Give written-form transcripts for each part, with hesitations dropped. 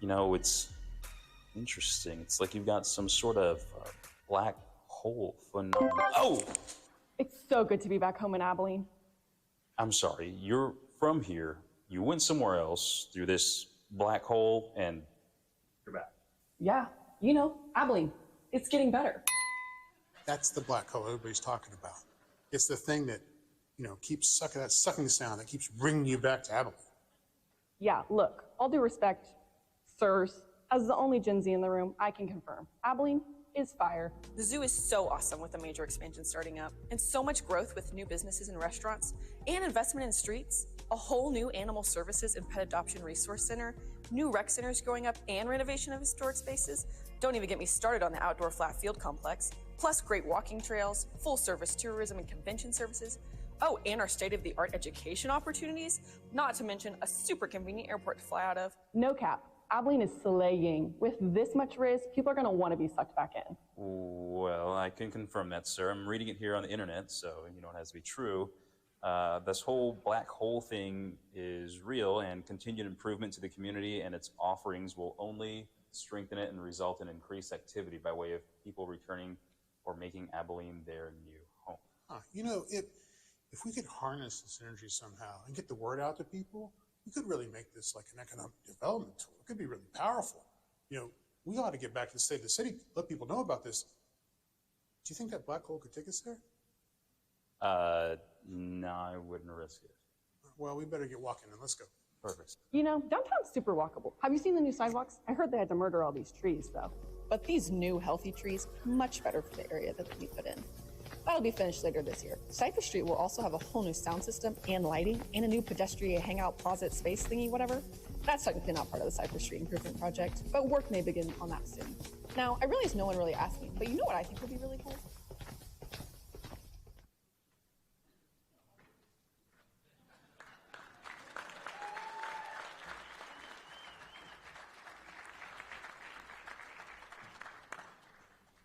You know, it's interesting. It's like you've got some sort of black hole phenomenon. Oh! It's so good to be back home in Abilene. I'm sorry. You're from here. You went somewhere else through this black hole, and you're back. Yeah, Abilene. It's getting better. That's the black hole everybody's talking about. It's the thing that, keeps that sucking sound that keeps bringing you back to Abilene. Yeah, look, all due respect, sirs, as the only Gen Z in the room, I can confirm. Abilene is fire. The zoo is so awesome with a major expansion starting up, and so much growth with new businesses and restaurants, and investment in streets, a whole new animal services and pet adoption resource center, new rec centers growing up, and renovation of historic spaces. Don't even get me started on the outdoor flat field complex, plus great walking trails, full service tourism and convention services. Oh, and our state-of-the-art education opportunities, not to mention a super convenient airport to fly out of. No cap. Abilene is slaying. With this much risk, people are going to want to be sucked back in. Well, I can confirm that, sir. I'm reading it here on the internet, so it has to be true. This whole black hole thing is real, and continued improvement to the community and its offerings will only strengthen it and result in increased activity by way of people returning or making Abilene their new home. If we could harness this energy somehow and get the word out to people, we could really make this like an economic development tool. It could be really powerful. We ought to get back to the state of the city, let people know about this. Do you think that black hole could take us there? No, I wouldn't risk it. Well, we better get walking and let's go. Perfect. Downtown's super walkable. Have you seen the new sidewalks? I heard they had to murder all these trees, though. But these new healthy trees, much better for the area that we put in. That'll be finished later this year. Cypress Street will also have a whole new sound system and lighting and a new pedestrian hangout closet space thingy, whatever. That's technically not part of the Cypress Street improvement project, but work may begin on that soon. Now, I realize no one really asked me, but you know what I think would be really cool?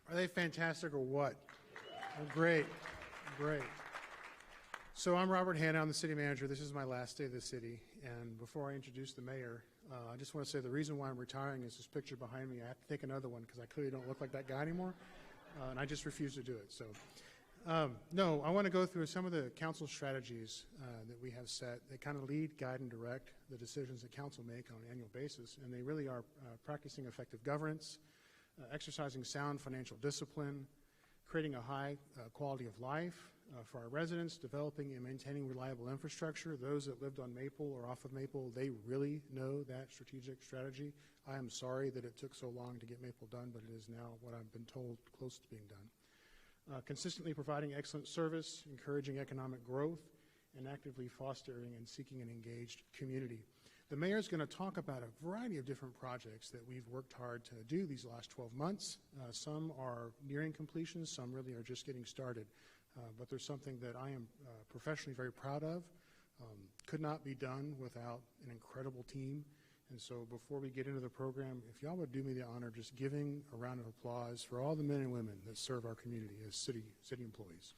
Are they fantastic or what? Oh, great. So I'm Robert Hanna, I'm the city manager. This is my last day of the city. And before I introduce the mayor, I just want to say the reason why I'm retiring is this picture behind me. I have to take another one because I clearly don't look like that guy anymore. And I just refuse to do it. So, no, I want to go through some of the council strategies that we have set. They kind of lead, guide, and direct the decisions that council make on an annual basis. And they really are practicing effective governance, exercising sound financial discipline, creating a high quality of life for our residents, developing and maintaining reliable infrastructure. Those that lived on Maple or off of Maple, they really know that strategic strategy. I am sorry that it took so long to get Maple done, but it is now what I've been told close to being done. Consistently providing excellent service, encouraging economic growth, and actively fostering and seeking an engaged community. The mayor is going to talk about a variety of different projects that we've worked hard to do these last 12 months. Some are nearing completion, some really are just getting started. But there's something that I am professionally very proud of. Could not be done without an incredible team. And so before we get into the program, if y'all would do me the honor of just giving a round of applause for all the men and women that serve our community as city employees.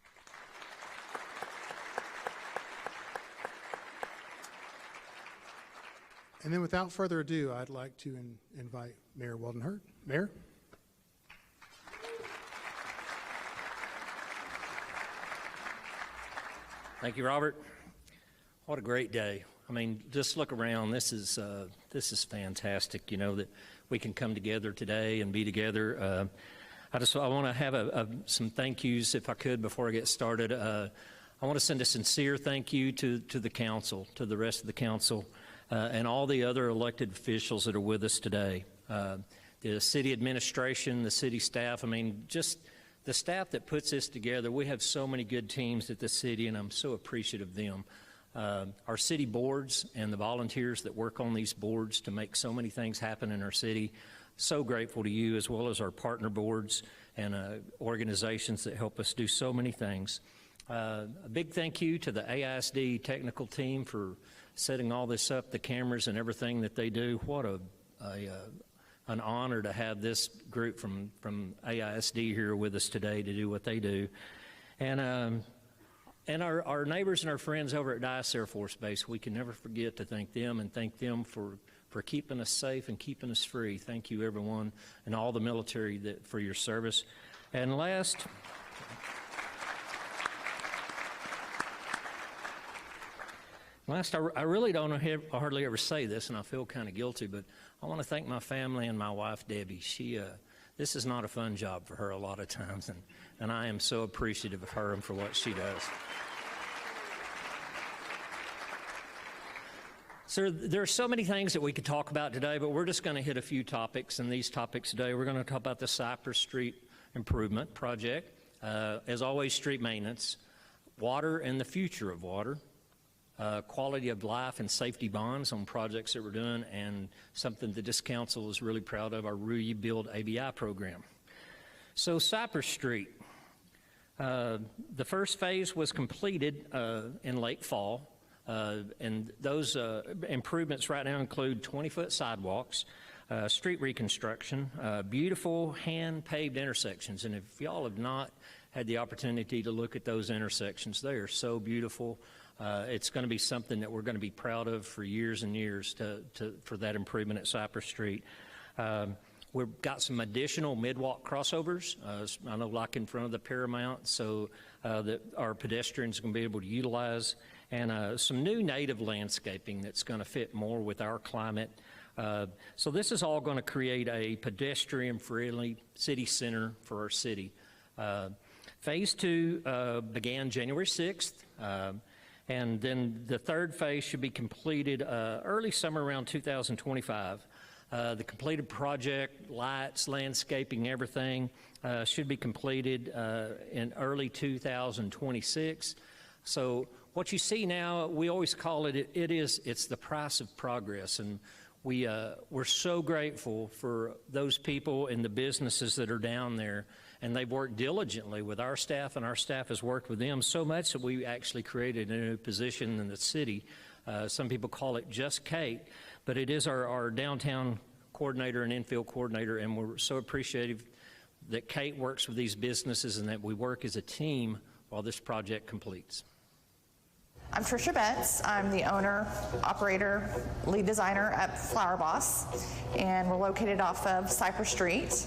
And then without further ado, I'd like to invite Mayor Weldon Hurt. Mayor? Thank you, Robert. What a great day. I mean, just look around. This is fantastic, that we can come together today and be together. I want to have some thank yous, if I could, before I get started. I want to send a sincere thank you to the council, to the rest of the council, and all the other elected officials that are with us today. The city administration, the city staff, just the staff that puts this together. We have so many good teams at the city, and I'm so appreciative of them. Our city boards and the volunteers that work on these boards to make so many things happen in our city. So grateful to you, as well as our partner boards and organizations that help us do so many things. A big thank you to the AISD technical team for setting all this up, the cameras and everything that they do. What an honor to have this group from AISD here with us today to do what they do. And our neighbors and our friends over at Dice Air Force Base, we can never forget to thank them and thank them for for keeping us safe and keeping us free. Thank you, everyone, and all the military for your service. And last, I really don't hardly ever say this, and I feel kind of guilty, but I want to thank my family and my wife, Debbie. This is not a fun job for her a lot of times, and I am so appreciative of her and for what she does. So there are so many things that we could talk about today, but we're just going to hit a few topics. And these topics today, we're going to talk about the Cypress Street Improvement Project, as always, street maintenance, water and the future of water, quality of life and safety bonds on projects that we're doing, and something that this council is really proud of, our Rebuild ABI program. So Cypress Street, the first phase was completed in late fall. And those improvements right now include 20-foot sidewalks, street reconstruction, beautiful hand-paved intersections. And if y'all have not had the opportunity to look at those intersections, they are so beautiful. It's going to be something that we're going to be proud of for years and years for that improvement at Cypress Street. We've got some additional mid-walk crossovers, I know, like in front of the Paramount, so that our pedestrians are going to be able to utilize, and some new native landscaping that's going to fit more with our climate. So this is all going to create a pedestrian-friendly city center for our city. Phase 2 began January 6th, and then the third phase should be completed early summer around 2025. The completed project, lights, landscaping, everything should be completed in early 2026. So what you see now, we always call it's the price of progress, and we're so grateful for those people and the businesses that are down there, and they've worked diligently with our staff, and our staff has worked with them so much that we actually created a new position in the city. Some people call it Just Kate, but it is our downtown coordinator and infield coordinator, and we're so appreciative that Kate works with these businesses and that we work as a team while this project completes. I'm Trisha Betts. I'm the owner, operator, lead designer at Flower Boss, and we're located off of Cypress Street,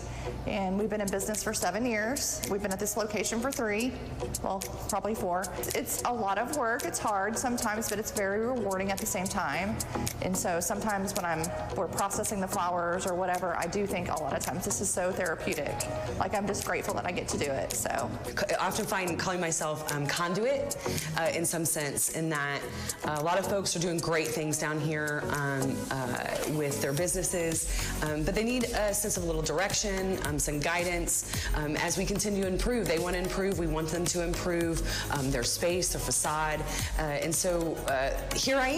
and we've been in business for 7 years. We've been at this location for 3, well, probably 4. It's a lot of work. It's hard sometimes, but it's very rewarding at the same time. And so sometimes when we're processing the flowers or whatever, I do think a lot of times this is so therapeutic. Like, I'm just grateful that I get to do it. So I often find calling myself conduit in some sense, in that a lot of folks are doing great things down here with their businesses, but they need a sense of a little direction, some guidance. As we continue to improve, they want to improve, we want them to improve their space, their facade, and so here I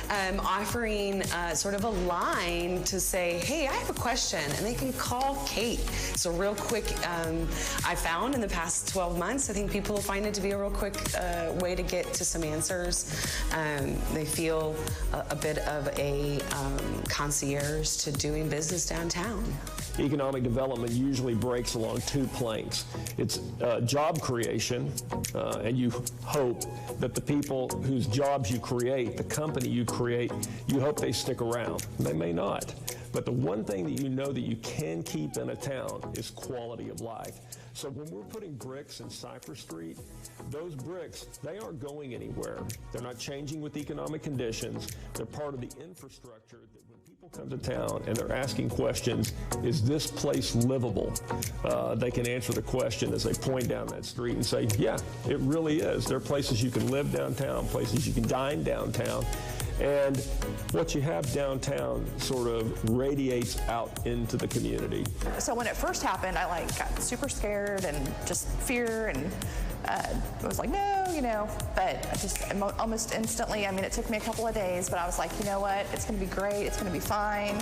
am offering sort of a line to say, hey, I have a question, and they can call Kate. So real quick, I found in the past 12 months, I think people will find it to be a real quick way to get to some answers. They feel a bit of a concierge to doing business downtown. Economic development usually breaks along 2 planks. It's job creation, and you hope that the people whose jobs you create, the company you create, you hope they stick around. They may not. But the one thing that you know that you can keep in a town is quality of life. So when we're putting bricks in Cypress Street, those bricks, they aren't going anywhere. They're not changing with economic conditions. They're part of the infrastructure that when people come to town and they're asking questions, is this place livable? They can answer the question as they point down that street and say, yeah, it really is. There are places you can live downtown, places you can dine downtown. And what you have downtown sort of radiates out into the community. So when it first happened, I got super scared and just fear, and I was like, no, but I just almost instantly, it took me a couple of days, but I was like, you know what, it's gonna be great, it's gonna be fine,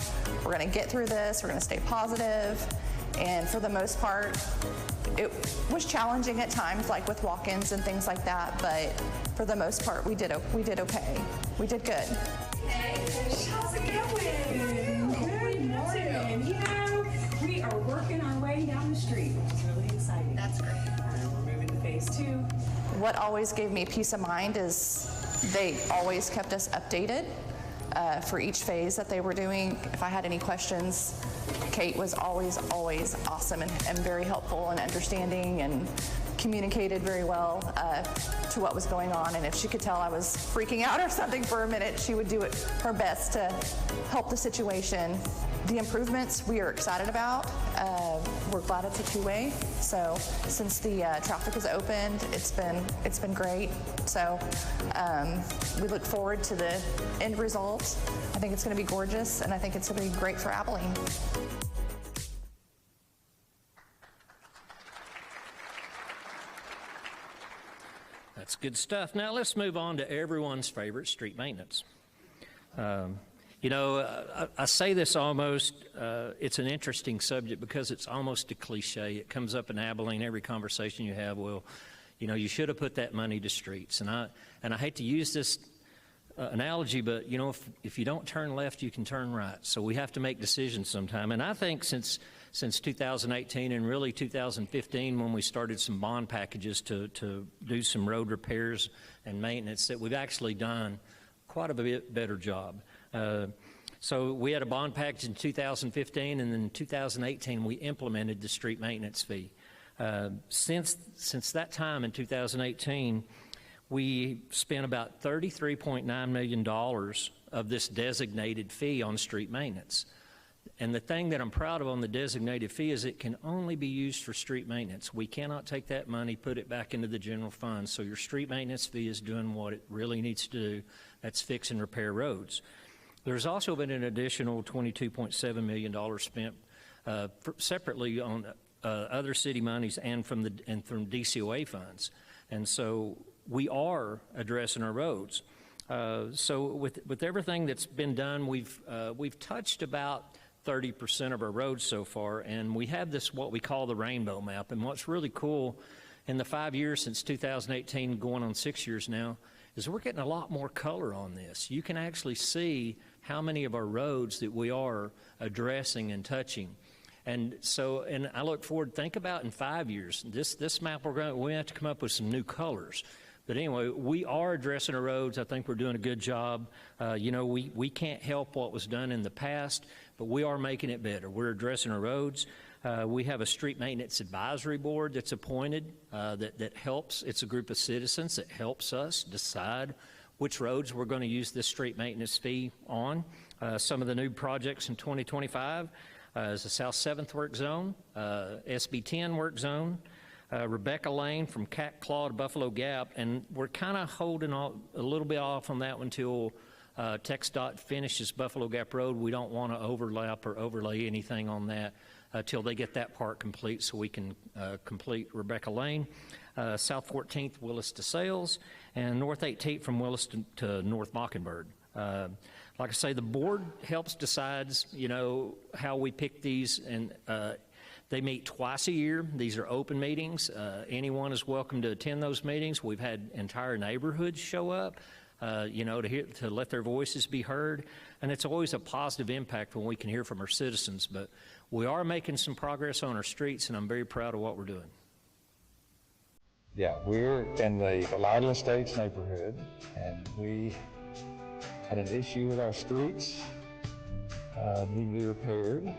we're gonna get through this, we're gonna stay positive. And for the most part, it was challenging at times, like with walk-ins and things like that, but for the most part, we did okay. We did good. Hey, how's it going? Good morning. We are working our way down the street, which is really exciting. That's great. We're moving to phase 2. What always gave me peace of mind is they always kept us updated. for each phase that they were doing. If I had any questions, Kate was always awesome and very helpful and understanding and communicated very well to what was going on. And if she could tell I was freaking out or something for a minute, she would do her best to help the situation. The improvements we are excited about. We're glad it's a two-way. So since the traffic has opened, it's been great. So we look forward to the end result. I think it's going to be gorgeous, and I think it's going to be great for Abilene. That's good stuff. Now let's move on to everyone's favorite, street maintenance. You know, I say this almost, it's an interesting subject because it's almost a cliche. It comes up in Abilene, every conversation you have, well, you know, you should have put that money to streets. And I hate to use this analogy, but, you know, if you don't turn left, you can turn right. So we have to make decisions sometime. And I think since 2018 and really 2015, when we started some bond packages to do some road repairs and maintenance, that we've actually done quite a bit better job. So we had a bond package in 2015, and then in 2018 we implemented the street maintenance fee. Since that time in 2018, we spent about $33.9 million of this designated fee on street maintenance. And the thing that I'm proud of on the designated fee is it can only be used for street maintenance. We cannot take that money, put it back into the general fund. So your street maintenance fee is doing what it really needs to do. That's fix and repair roads. There's also been an additional $22.7 million spent separately on other city monies and from DCOA funds. And so we are addressing our roads. So with everything that's been done, we've touched about 30% of our roads so far, and we have this what we call the rainbow map. And what's really cool in the 5 years since 2018, going on 6 years now, is we're getting a lot more color on this. You can actually see how many of our roads that we are addressing and touching. And so, and I look forward, think about in 5 years, this map we have to come up with some new colors. But anyway, we are addressing our roads. I think we're doing a good job. You know, we can't help what was done in the past, but we are making it better. We're addressing our roads. We have a street maintenance advisory board that's appointed that helps. It's a group of citizens that helps us decide which roads we're going to use this street maintenance fee on. Some of the new projects in 2025 is the South 7th Work Zone, SB 10 Work Zone, Rebecca Lane from Cat Claw to Buffalo Gap, and we're kind of holding a little bit off on that one until TxDOT finishes Buffalo Gap Road. We don't want to overlap or overlay anything on that till they get that part complete so we can complete Rebecca Lane. South 14th, Willis to Sales, and North 18th from Willis to North Mockingbird. Like I say, the board helps decides, you know, how we pick these, and they meet twice a year. These are open meetings. Anyone is welcome to attend those meetings. We've had entire neighborhoods show up, you know, to let their voices be heard, and it's always a positive impact when we can hear from our citizens. But we are making some progress on our streets, and I'm very proud of what we're doing. Yeah, we're in the Loudon Estates neighborhood, and we had an issue with our streets, need to be repaired,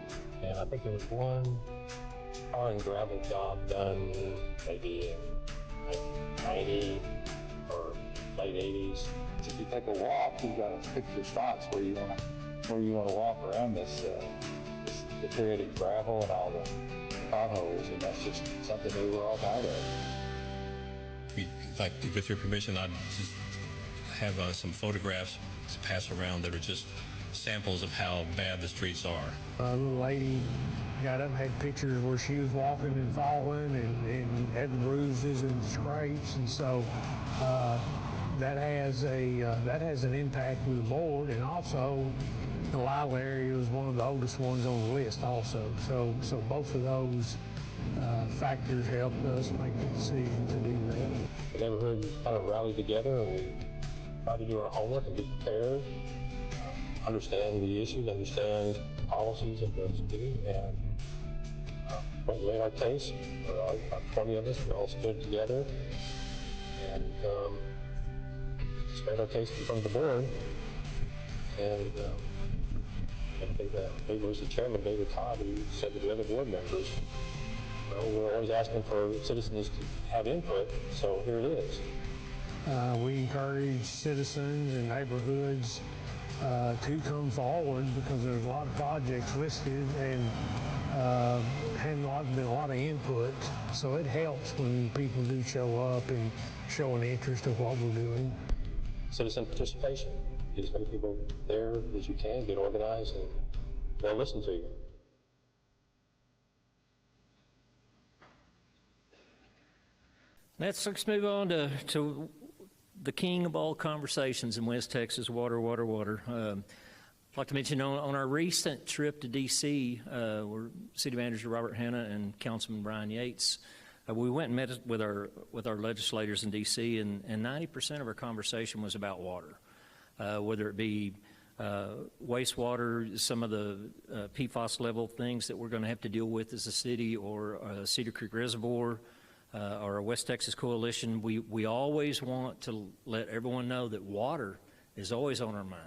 and I think there was one tar and gravel job done maybe in 1990 or late 80s. So if you take a walk, you've got to pick your spots where you want to walk around this deteriorated gravel and all the potholes, and that's just something that we're all tired of. Like, with your permission, I'd just have some photographs to pass around that are just samples of how bad the streets are. A little lady got up and had pictures where she was walking and falling and had bruises and scrapes, and so that has an impact with the board, and also the Lyle area was one of the oldest ones on the list also. So both of those factors helped us make the decision to do that. The neighborhood kind of rallied together, and we tried to do our homework and be prepared, understand the issues, understand policies and what to do, and we made our case. About 20 of us, we all stood together and just made our case in front of the board. And I think that maybe it was the chairman, David Cobb, who said to the other board members, well, we're always asking for citizens to have input, so here it is. We encourage citizens and neighborhoods to come forward because there's a lot of projects listed and been a lot of input, so it helps when people do show up and show an interest in what we're doing. Citizen participation. Get as many people there as you can, get organized, and they'll listen to you. Let's move on to the king of all conversations in West Texas, water, water, water. I'd like to mention on our recent trip to D.C., where City Manager Robert Hanna and Councilman Brian Yates, we went and met with our legislators in D.C., and 90% of our conversation was about water, whether it be wastewater, some of the PFAS level things that we're going to have to deal with as a city, or Cedar Creek Reservoir, or a West Texas Coalition. We always want to let everyone know that water is always on our mind.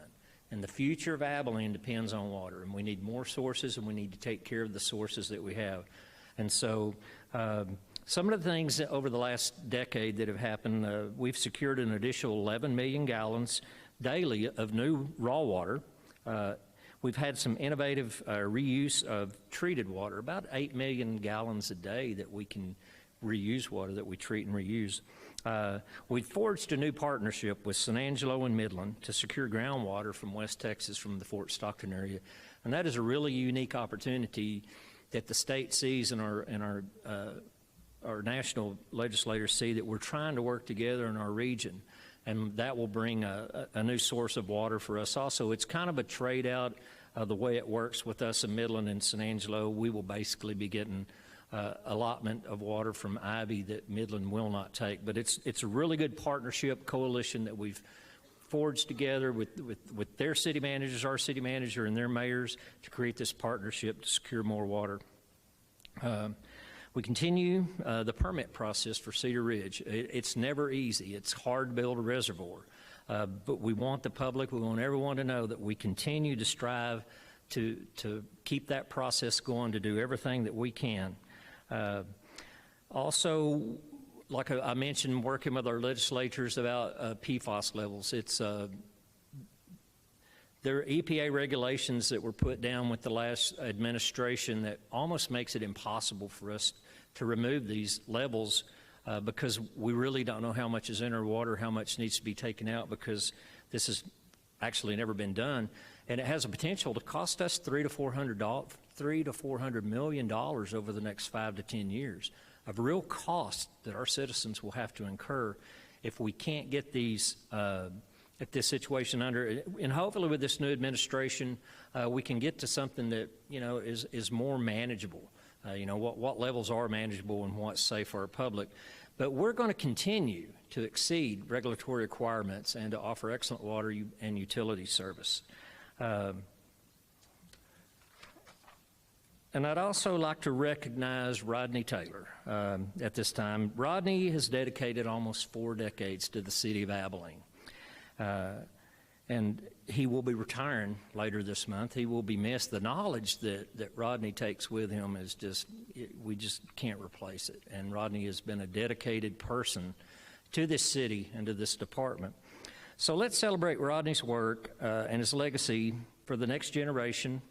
And the future of Abilene depends on water. And we need more sources, and we need to take care of the sources that we have. And so some of the things over the last decade that have happened, we've secured an additional 11 million gallons daily of new raw water. We've had some innovative reuse of treated water, about 8 million gallons a day that we can reuse water, that we treat and reuse. We forged a new partnership with San Angelo and Midland to secure groundwater from West Texas, from the Fort Stockton area. And that is a really unique opportunity that the state sees, and our national legislators see, that we're trying to work together in our region. And that will bring a new source of water for us also. It's kind of a trade out of the way it works with us in Midland and San Angelo. We will basically be getting allotment of water from Ivy that Midland will not take. But it's a really good partnership, coalition that we've forged together with their city managers, our city manager, and their mayors to create this partnership to secure more water. We continue the permit process for Cedar Ridge. It's never easy. It's hard to build a reservoir. But we want the public, we want everyone to know that we continue to strive to keep that process going, to do everything that we can. Also, like I mentioned, working with our legislators about PFAS levels. There are EPA regulations that were put down with the last administration that almost makes it impossible for us to remove these levels because we really don't know how much is in our water, how much needs to be taken out, because this has actually never been done. And it has a potential to cost us $300 to $400 million over the next 5 to 10 years of real cost that our citizens will have to incur if we can't get these at this situation under. And hopefully with this new administration, we can get to something that is more manageable. What levels are manageable and what's safe for our public. But we're going to continue to exceed regulatory requirements and to offer excellent water and utility service. And I'd also like to recognize Rodney Taylor at this time. Rodney has dedicated almost 4 decades to the city of Abilene. And he will be retiring later this month. He will be missed. The knowledge that Rodney takes with him is we just can't replace it. And Rodney has been a dedicated person to this city and to this department. So let's celebrate Rodney's work and his legacy for the next generation.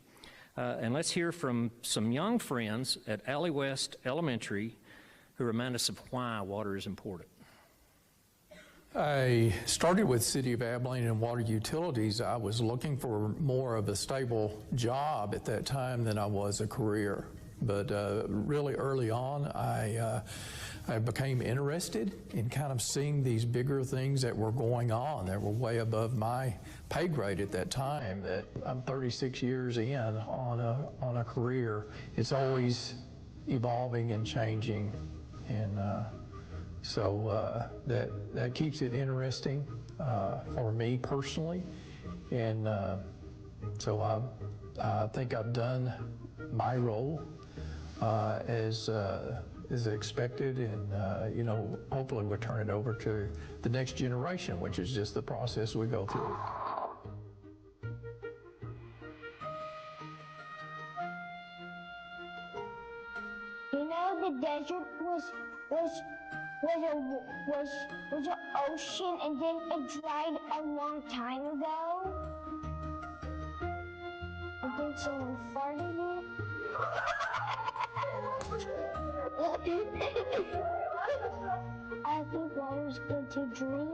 And let's hear from some young friends at Alley West Elementary who remind us of why water is important. I started with City of Abilene and water utilities. I was looking for more of a stable job at that time than I was a career. But really early on, I became interested in kind of seeing these bigger things that were going on that were way above my pay grade at that time. That I'm 36 years in on a career. It's always evolving and changing, and so that keeps it interesting for me personally. And so I think I've done my role as expected, and hopefully we'll turn it over to the next generation, which is just the process we go through. the desert was an ocean, and then it dried a long time ago. I think someone farted it. I think water's good to drink,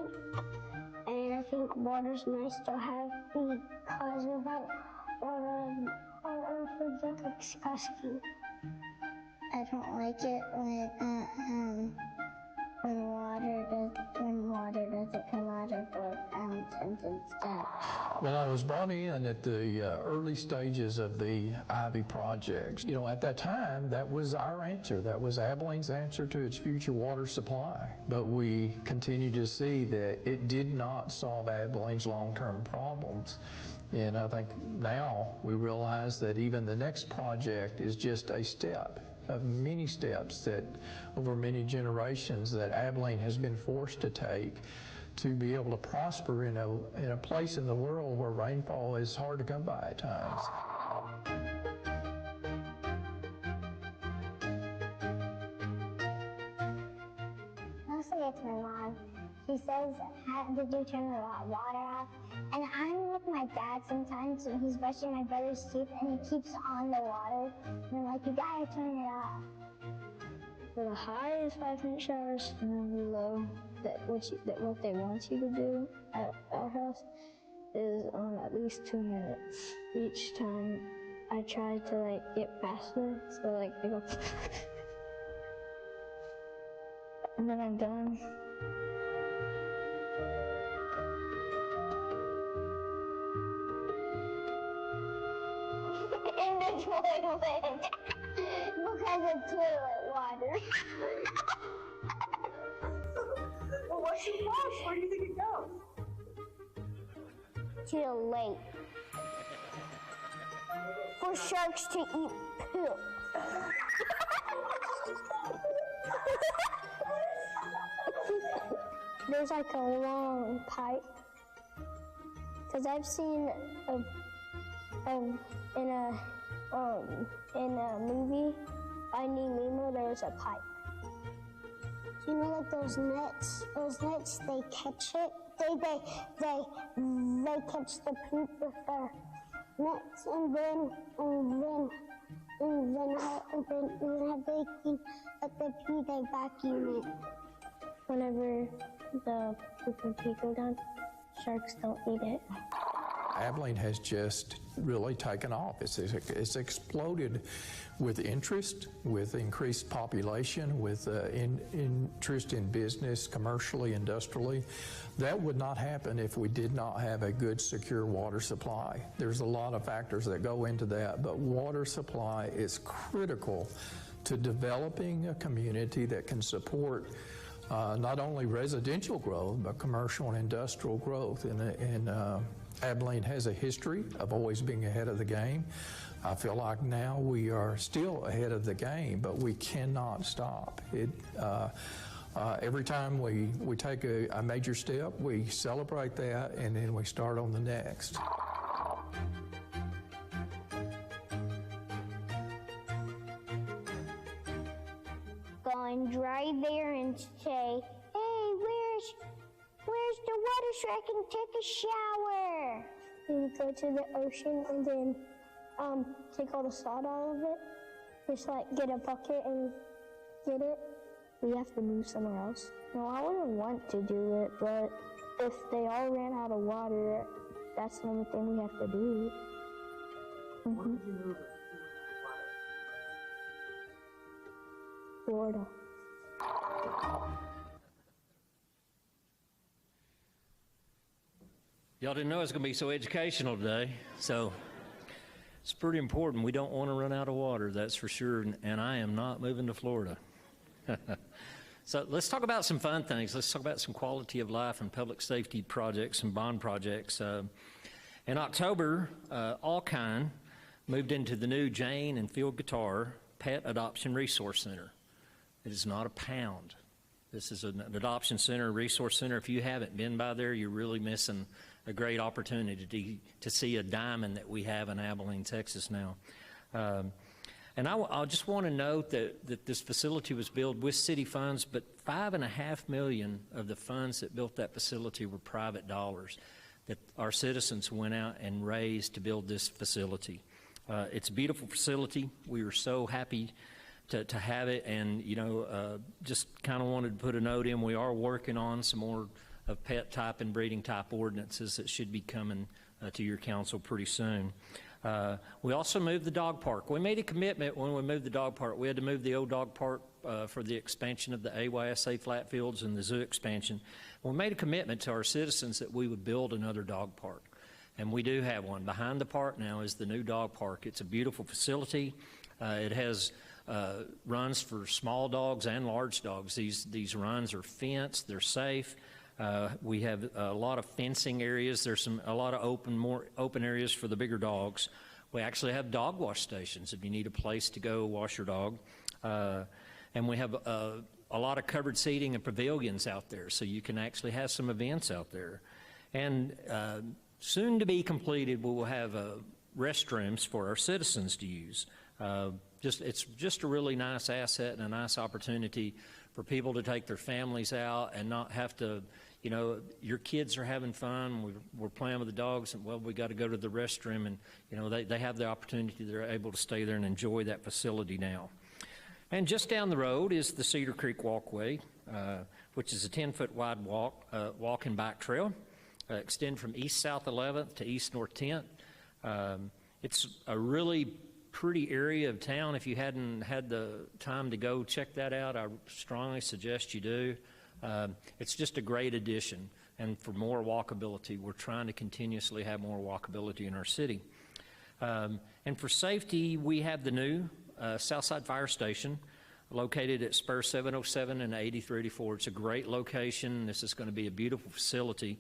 and I think water's nice to have because without water, our earth would look disgusting. I don't like it when water doesn't come out of the fountains and stuff. Well, I was brought in at the early stages of the Ivy projects. You know, at that time, that was our answer. That was Abilene's answer to its future water supply. But we continue to see that it did not solve Abilene's long-term problems. And I think now we realize that even the next project is just a step of many steps that over many generations that Abilene has been forced to take to be able to prosper in a place in the world where rainfall is hard to come by at times. Mostly it's my mom. She says, did you turn the water off? And I'm with my dad sometimes and he's brushing my brother's teeth and he keeps on the water. And I'm like, you gotta turn it off. The high is 5-minute showers, and then the low, what they want you to do at our house is at least 2 minutes. Each time I try to get faster, so I go, and then I'm done. In the toilet, because of toilet water. Well, what's your flush? Where do you think it goes? To the lake. For sharks to eat poop. There's like a long pipe. Because I've seen in a movie, Finding Nemo, there was a pipe. You know, like those nets? Those nets, they catch it. They catch the poop with their nets, and then they clean up the pee, they vacuum it. Whenever the poop and pee go down, sharks don't eat it. Abilene has just really taken off. It's exploded with interest, with increased population, with interest in business, commercially, industrially. That would not happen if we did not have a good, secure water supply. There's a lot of factors that go into that, but water supply is critical to developing a community that can support not only residential growth, but commercial and industrial growth. And Abilene has a history of always being ahead of the game. I feel like now we are still ahead of the game, but we cannot stop. Every time we take a major step, we celebrate that, and then we start on the next. Going right there and say, hey, where's the water so I can take a shower? And go to the ocean and then take all the salt out of it. Just get a bucket and get it. We have to move somewhere else. No, I wouldn't want to do it, but if they all ran out of water, that's the only thing we have to do. Mm-hmm. Where did you move it? Florida. Y'all didn't know it was going to be so educational today, so it's pretty important. We don't want to run out of water, that's for sure, and I am not moving to Florida. So let's talk about some fun things. Let's talk about some quality of life and public safety projects and bond projects. In October, Allkind moved into the new Jane and Field Guitar Pet Adoption Resource Center. It is not a pound. This is an adoption center, resource center. If you haven't been by there, you're really missing a great opportunity to see a diamond that we have in Abilene, Texas now. And I just want to note that this facility was built with city funds, but $5.5 million of the funds that built that facility were private dollars that our citizens went out and raised to build this facility. It's a beautiful facility. We were so happy to have it, and just kind of wanted to put a note in. We are working on some more of pet type and breeding type ordinances that should be coming to your council pretty soon. We also moved the dog park. We made a commitment when we moved the dog park. We had to move the old dog park for the expansion of the AYSA flat fields and the zoo expansion. We made a commitment to our citizens that we would build another dog park. And we do have one. Behind the park now is the new dog park. It's a beautiful facility. It has runs for small dogs and large dogs. These runs are fenced. They're safe. We have a lot of fencing areas. There's a lot of more open areas for the bigger dogs. We actually have dog wash stations if you need a place to go wash your dog. And we have a lot of covered seating and pavilions out there, so you can actually have some events out there. And soon to be completed, we will have restrooms for our citizens to use. It's just a really nice asset and a nice opportunity for people to take their families out and not have to, your kids are having fun, we're playing with the dogs, and well, we got to go to the restroom, and they have the opportunity, they're able to stay there and enjoy that facility now. And just down the road is the Cedar Creek Walkway, which is a 10-foot wide walk and bike trail, extend from East-South 11th to East-North 10th. It's a really pretty area of town. If you hadn't had the time to go check that out, I strongly suggest you do. It's just a great addition, and for more walkability, we're trying to continuously have more walkability in our city. And for safety, we have the new Southside Fire Station located at Spur 707 and 8384. It's a great location. This is going to be a beautiful facility.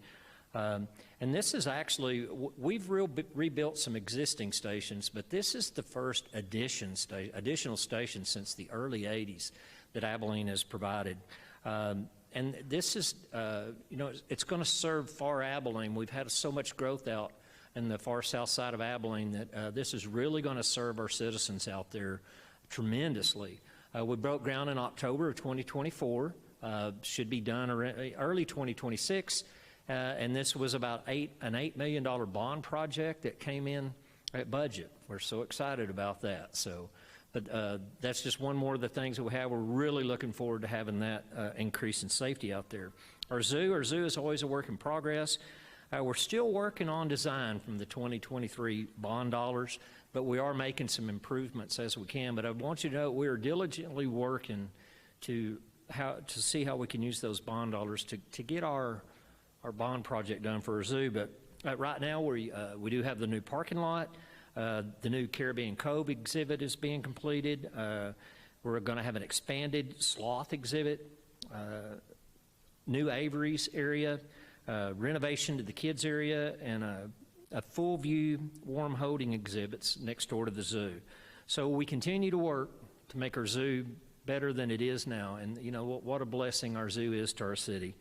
And this is actually, we've rebuilt some existing stations, but this is the first additional station since the early 80s that Abilene has provided. And this is, it's going to serve far Abilene. We've had so much growth out in the far south side of Abilene that this is really going to serve our citizens out there tremendously. We broke ground in October of 2024, should be done early 2026. And this was about an $8 million bond project that came in at budget. We're so excited about that. But that's just one more of the things that we have. We're really looking forward to having that increase in safety out there. Our zoo is always a work in progress. We're still working on design from the 2023 bond dollars, but we are making some improvements as we can. But I want you to know we are diligently working to see how we can use those bond dollars to get our bond project done for our zoo. But right now we do have the new parking lot. The new Caribbean Cove exhibit is being completed. We're going to have an expanded sloth exhibit, new aviaries area, renovation to the kids area, and a full view warm holding exhibits next door to the zoo. So we continue to work to make our zoo better than it is now. And what a blessing our zoo is to our city.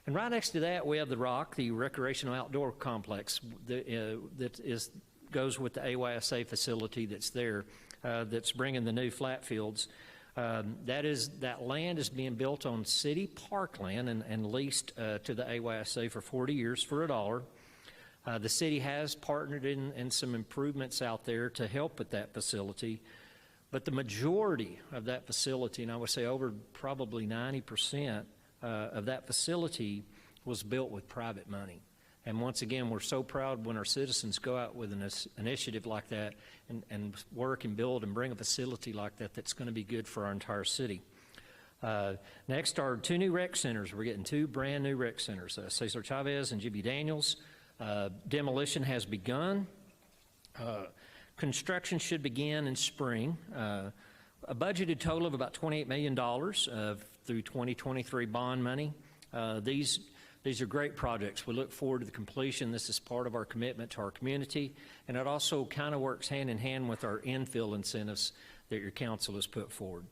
And right next to that, we have the Rock, the recreational outdoor complex that goes with the AYSA facility that's there, that's bringing the new flat fields. That land is being built on city parkland and leased to the AYSA for 40 years for $1. The city has partnered in some improvements out there to help with that facility, but the majority of that facility, and I would say over probably 90%, of that facility was built with private money. And once again, we're so proud when our citizens go out with an initiative like that and work and build and bring a facility like that that's going to be good for our entire city. Next are 2 new rec centers. We're getting 2 brand new rec centers, Cesar Chavez and Jimmy Daniels. Demolition has begun. Construction should begin in spring. A budgeted total of about $28 million through 2023 bond money. These are great projects. We look forward to the completion. This is part of our commitment to our community, and it also kind of works hand in hand with our infill incentives that your council has put forward.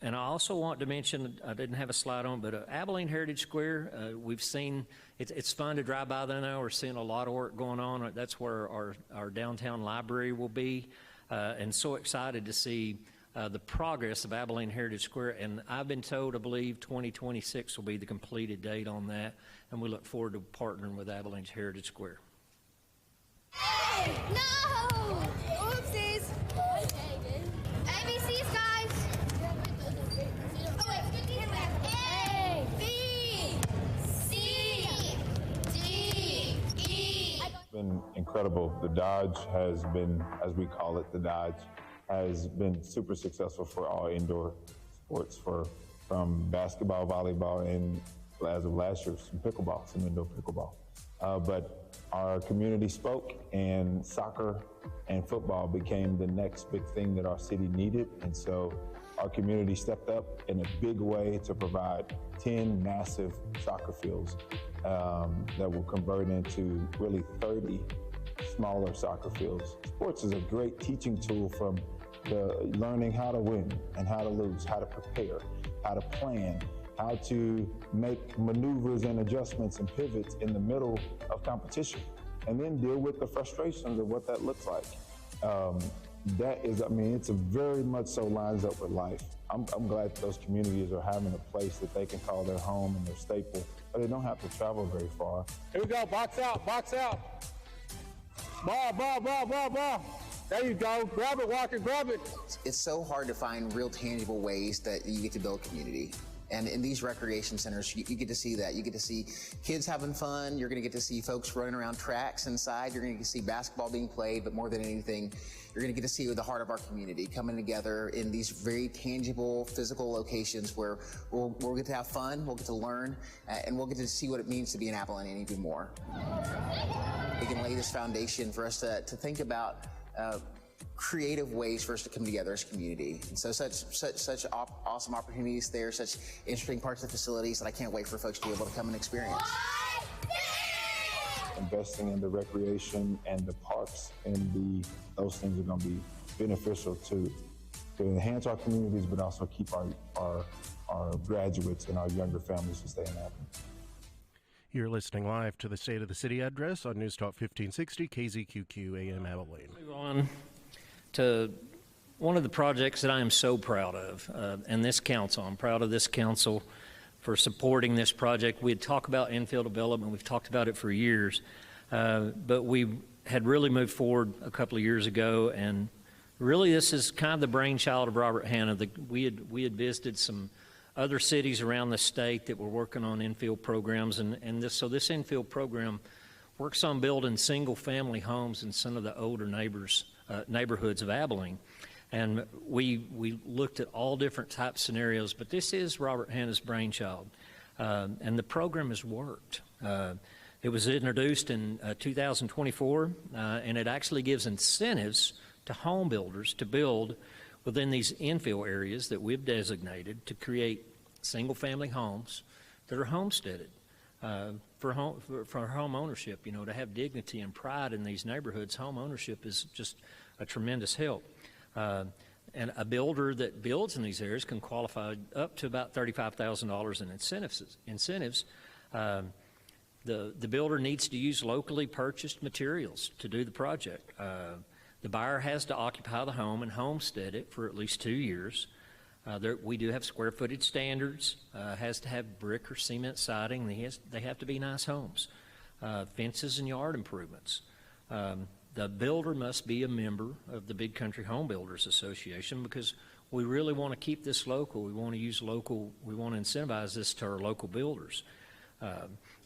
And I also want to mention, I didn't have a slide on, but Abilene Heritage Square, we've seen, it's fun to drive by there now. We're seeing a lot of work going on. That's where our downtown library will be. and so excited to see the progress of Abilene Heritage Square. And I've been told, I believe 2026 will be the completed date on that, and we look forward to partnering with Abilene's Heritage Square. Hey! No! Oopsies! ABCs, guys! A, B, C, D, E. It's been incredible. The Dodge has been, as we call it, the Dodge has been super successful for all indoor sports, from basketball, volleyball, and as of last year, some pickleball, some indoor pickleball. But our community spoke, and soccer and football became the next big thing that our city needed. And so our community stepped up in a big way to provide 10 massive soccer fields that will convert into really 30 smaller soccer fields. Sports is a great teaching tool, from the learning how to win and how to lose, how to prepare, how to plan, how to make maneuvers and adjustments and pivots in the middle of competition, and then deal with the frustrations of what that looks like. That is, I mean, it's a very much so lines up with life. I'm glad that those communities are having a place that they can call their home and their staple, but they don't have to travel very far. Here we go, box out, box out. Ball, ball, ball, ball, ball. There you go, grab it, Walker, grab it. It's so hard to find real tangible ways that you get to build community. And in these recreation centers, you get to see that. You get to see kids having fun. You're going to get to see folks running around tracks inside. You're going to get to see basketball being played, but more than anything, you're going to get to see the heart of our community coming together in these very tangible, physical locations where we'll get to have fun, we'll get to learn, and we'll get to see what it means to be an Abilene even more. We can lay this foundation for us to think about creative ways for us to come together as a community. And so such awesome opportunities there, such interesting parts of the facilities that I can't wait for folks to be able to come and experience. Investing in the recreation and the parks and those things are going to be beneficial to enhance our communities, but also keep our graduates and our younger families to stay in Abilene. You're listening live to the State of the City address on News Talk 1560 KZQQ AM Abilene. Move on to one of the projects that I am so proud of, and this council. I'm proud of this council for supporting this project. We had talked about infill development. We've talked about it for years, but we had really moved forward a couple of years ago, and really this is kind of the brainchild of Robert Hanna. We had visited some other cities around the state that were working on infill programs, and this infill program works on building single-family homes in some of the older neighborhoods of Abilene. And we looked at all different type scenarios, but this is Robert Hanna's brainchild, and the program has worked. It was introduced in 2024, and it actually gives incentives to home builders to build within these infill areas that we've designated to create single-family homes that are homesteaded for home ownership. You know, to have dignity and pride in these neighborhoods, home ownership is just a tremendous help. And a builder that builds in these areas can qualify up to about $35,000 in incentives. The builder needs to use locally purchased materials to do the project. The buyer has to occupy the home and homestead it for at least 2 years. We do have square footage standards. Has to have brick or cement siding. They have to be nice homes. Fences and yard improvements. The builder must be a member of the Big Country Home Builders Association, because we really want to keep this local. We want to use local. We want to incentivize this to our local builders.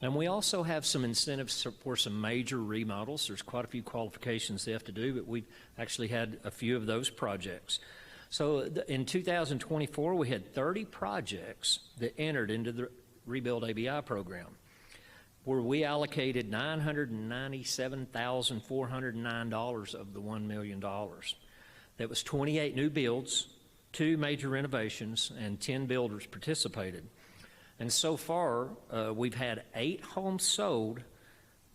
And we also have some incentives for some major remodels. There's quite a few qualifications they have to do, but we've actually had a few of those projects. So in 2024, we had 30 projects that entered into the Rebuild ABI program, where we allocated $997,409 of the $1 million. That was 28 new builds, 2 major renovations, and 10 builders participated. And so far, we've had 8 homes sold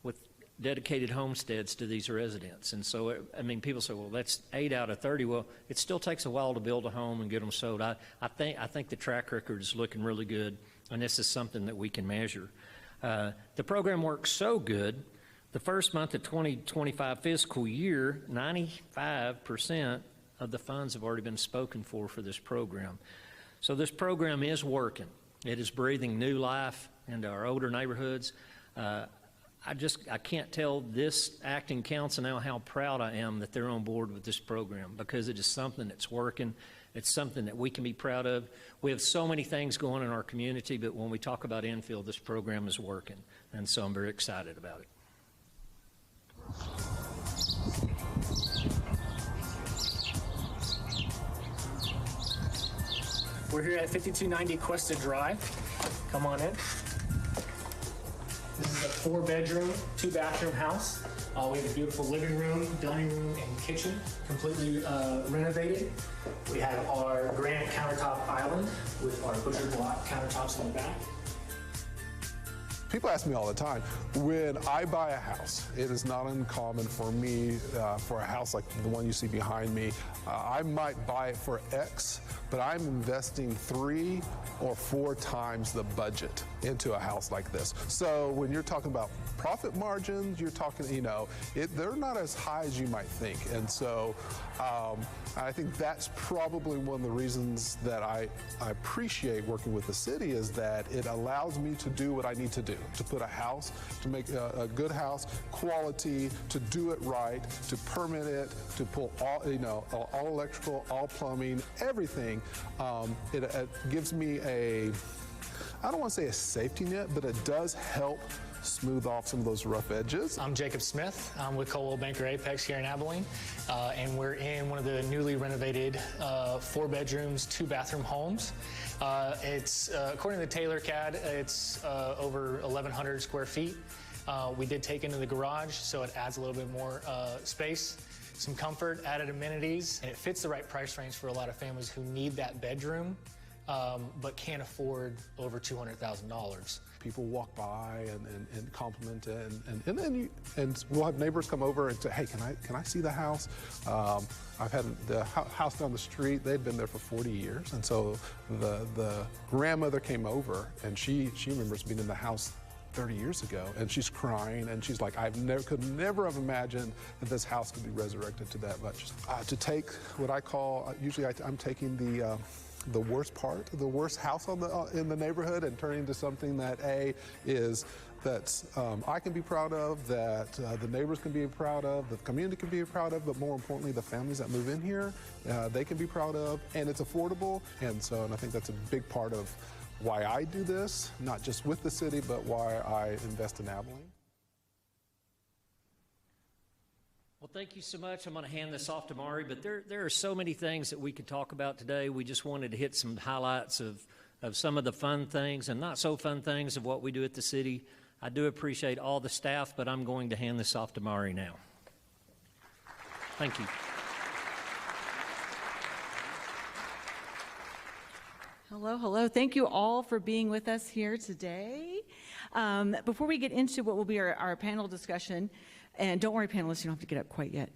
with dedicated homesteads to these residents. And so, I mean, people say, well, that's 8 out of 30. Well, it still takes a while to build a home and get them sold. I think the track record is looking really good, and this is something that we can measure. The program works so good The first month of 2025 fiscal year, 95% of the funds have already been spoken for this program. So this program is working. It is breathing new life into our older neighborhoods. I can't tell this acting council now how proud I am that they're on board with this program, because it is something that's working. It's something that we can be proud of. We have so many things going in our community, but when we talk about infill, this program is working. And so I'm very excited about it. We're here at 5290 Cuesta Drive. Come on in. This is a 4-bedroom, 2-bathroom house. We have a beautiful living room, dining room, and kitchen, completely renovated. We have our granite countertop island with our butcher block countertops in the back. People ask me all the time, when I buy a house, it is not uncommon for me, for a house like the one you see behind me, I might buy it for X, but I'm investing 3 or 4 times the budget into a house like this. So when you're talking about profit margins, you're talking, they're not as high as you might think. And so I think that's probably one of the reasons that I appreciate working with the city, is that it allows me to do what I need to do, to put a house, to make a good house, quality, to do it right, to permit it, to pull all electrical, all plumbing, everything. It gives me I don't want to say a safety net, but it does help smooth off some of those rough edges. I'm Jacob Smith. I'm with Coldwell Banker Apex here in Abilene, and we're in one of the newly renovated 4 bedrooms, 2-bathroom homes. It's according to the Taylor CAD, it's over 1,100 square feet. We did take into the garage, so it adds a little bit more space, some comfort, added amenities, and it fits the right price range for a lot of families who need that bedroom, but can't afford over $200,000. People walk by and compliment it, and we'll have neighbors come over and say, "Hey, can I see the house?" I've had the house down the street. They'd been there for 40 years, and so the grandmother came over, and she remembers being in the house 30 years ago, and she's crying, and she's like, could never have imagined that this house could be resurrected to that much. To take what I call, usually I'm taking the worst part, the worst house in the neighborhood, and turning into something that I can be proud of, that the neighbors can be proud of, the community can be proud of, but more importantly, the families that move in here, they can be proud of, and it's affordable. And I think that's a big part of why I do this, not just with the city, but why I invest in Abilene. Well, thank you so much. I'm going to hand this off to Mari, but there are so many things that we could talk about today. We just wanted to hit some highlights of some of the fun things and not so fun things of what we do at the city. I do appreciate all the staff, but I'm going to hand this off to Mari now. Thank you. Hello, hello. Thank you all for being with us here today. Before we get into what will be our panel discussion, and don't worry, panelists, you don't have to get up quite yet.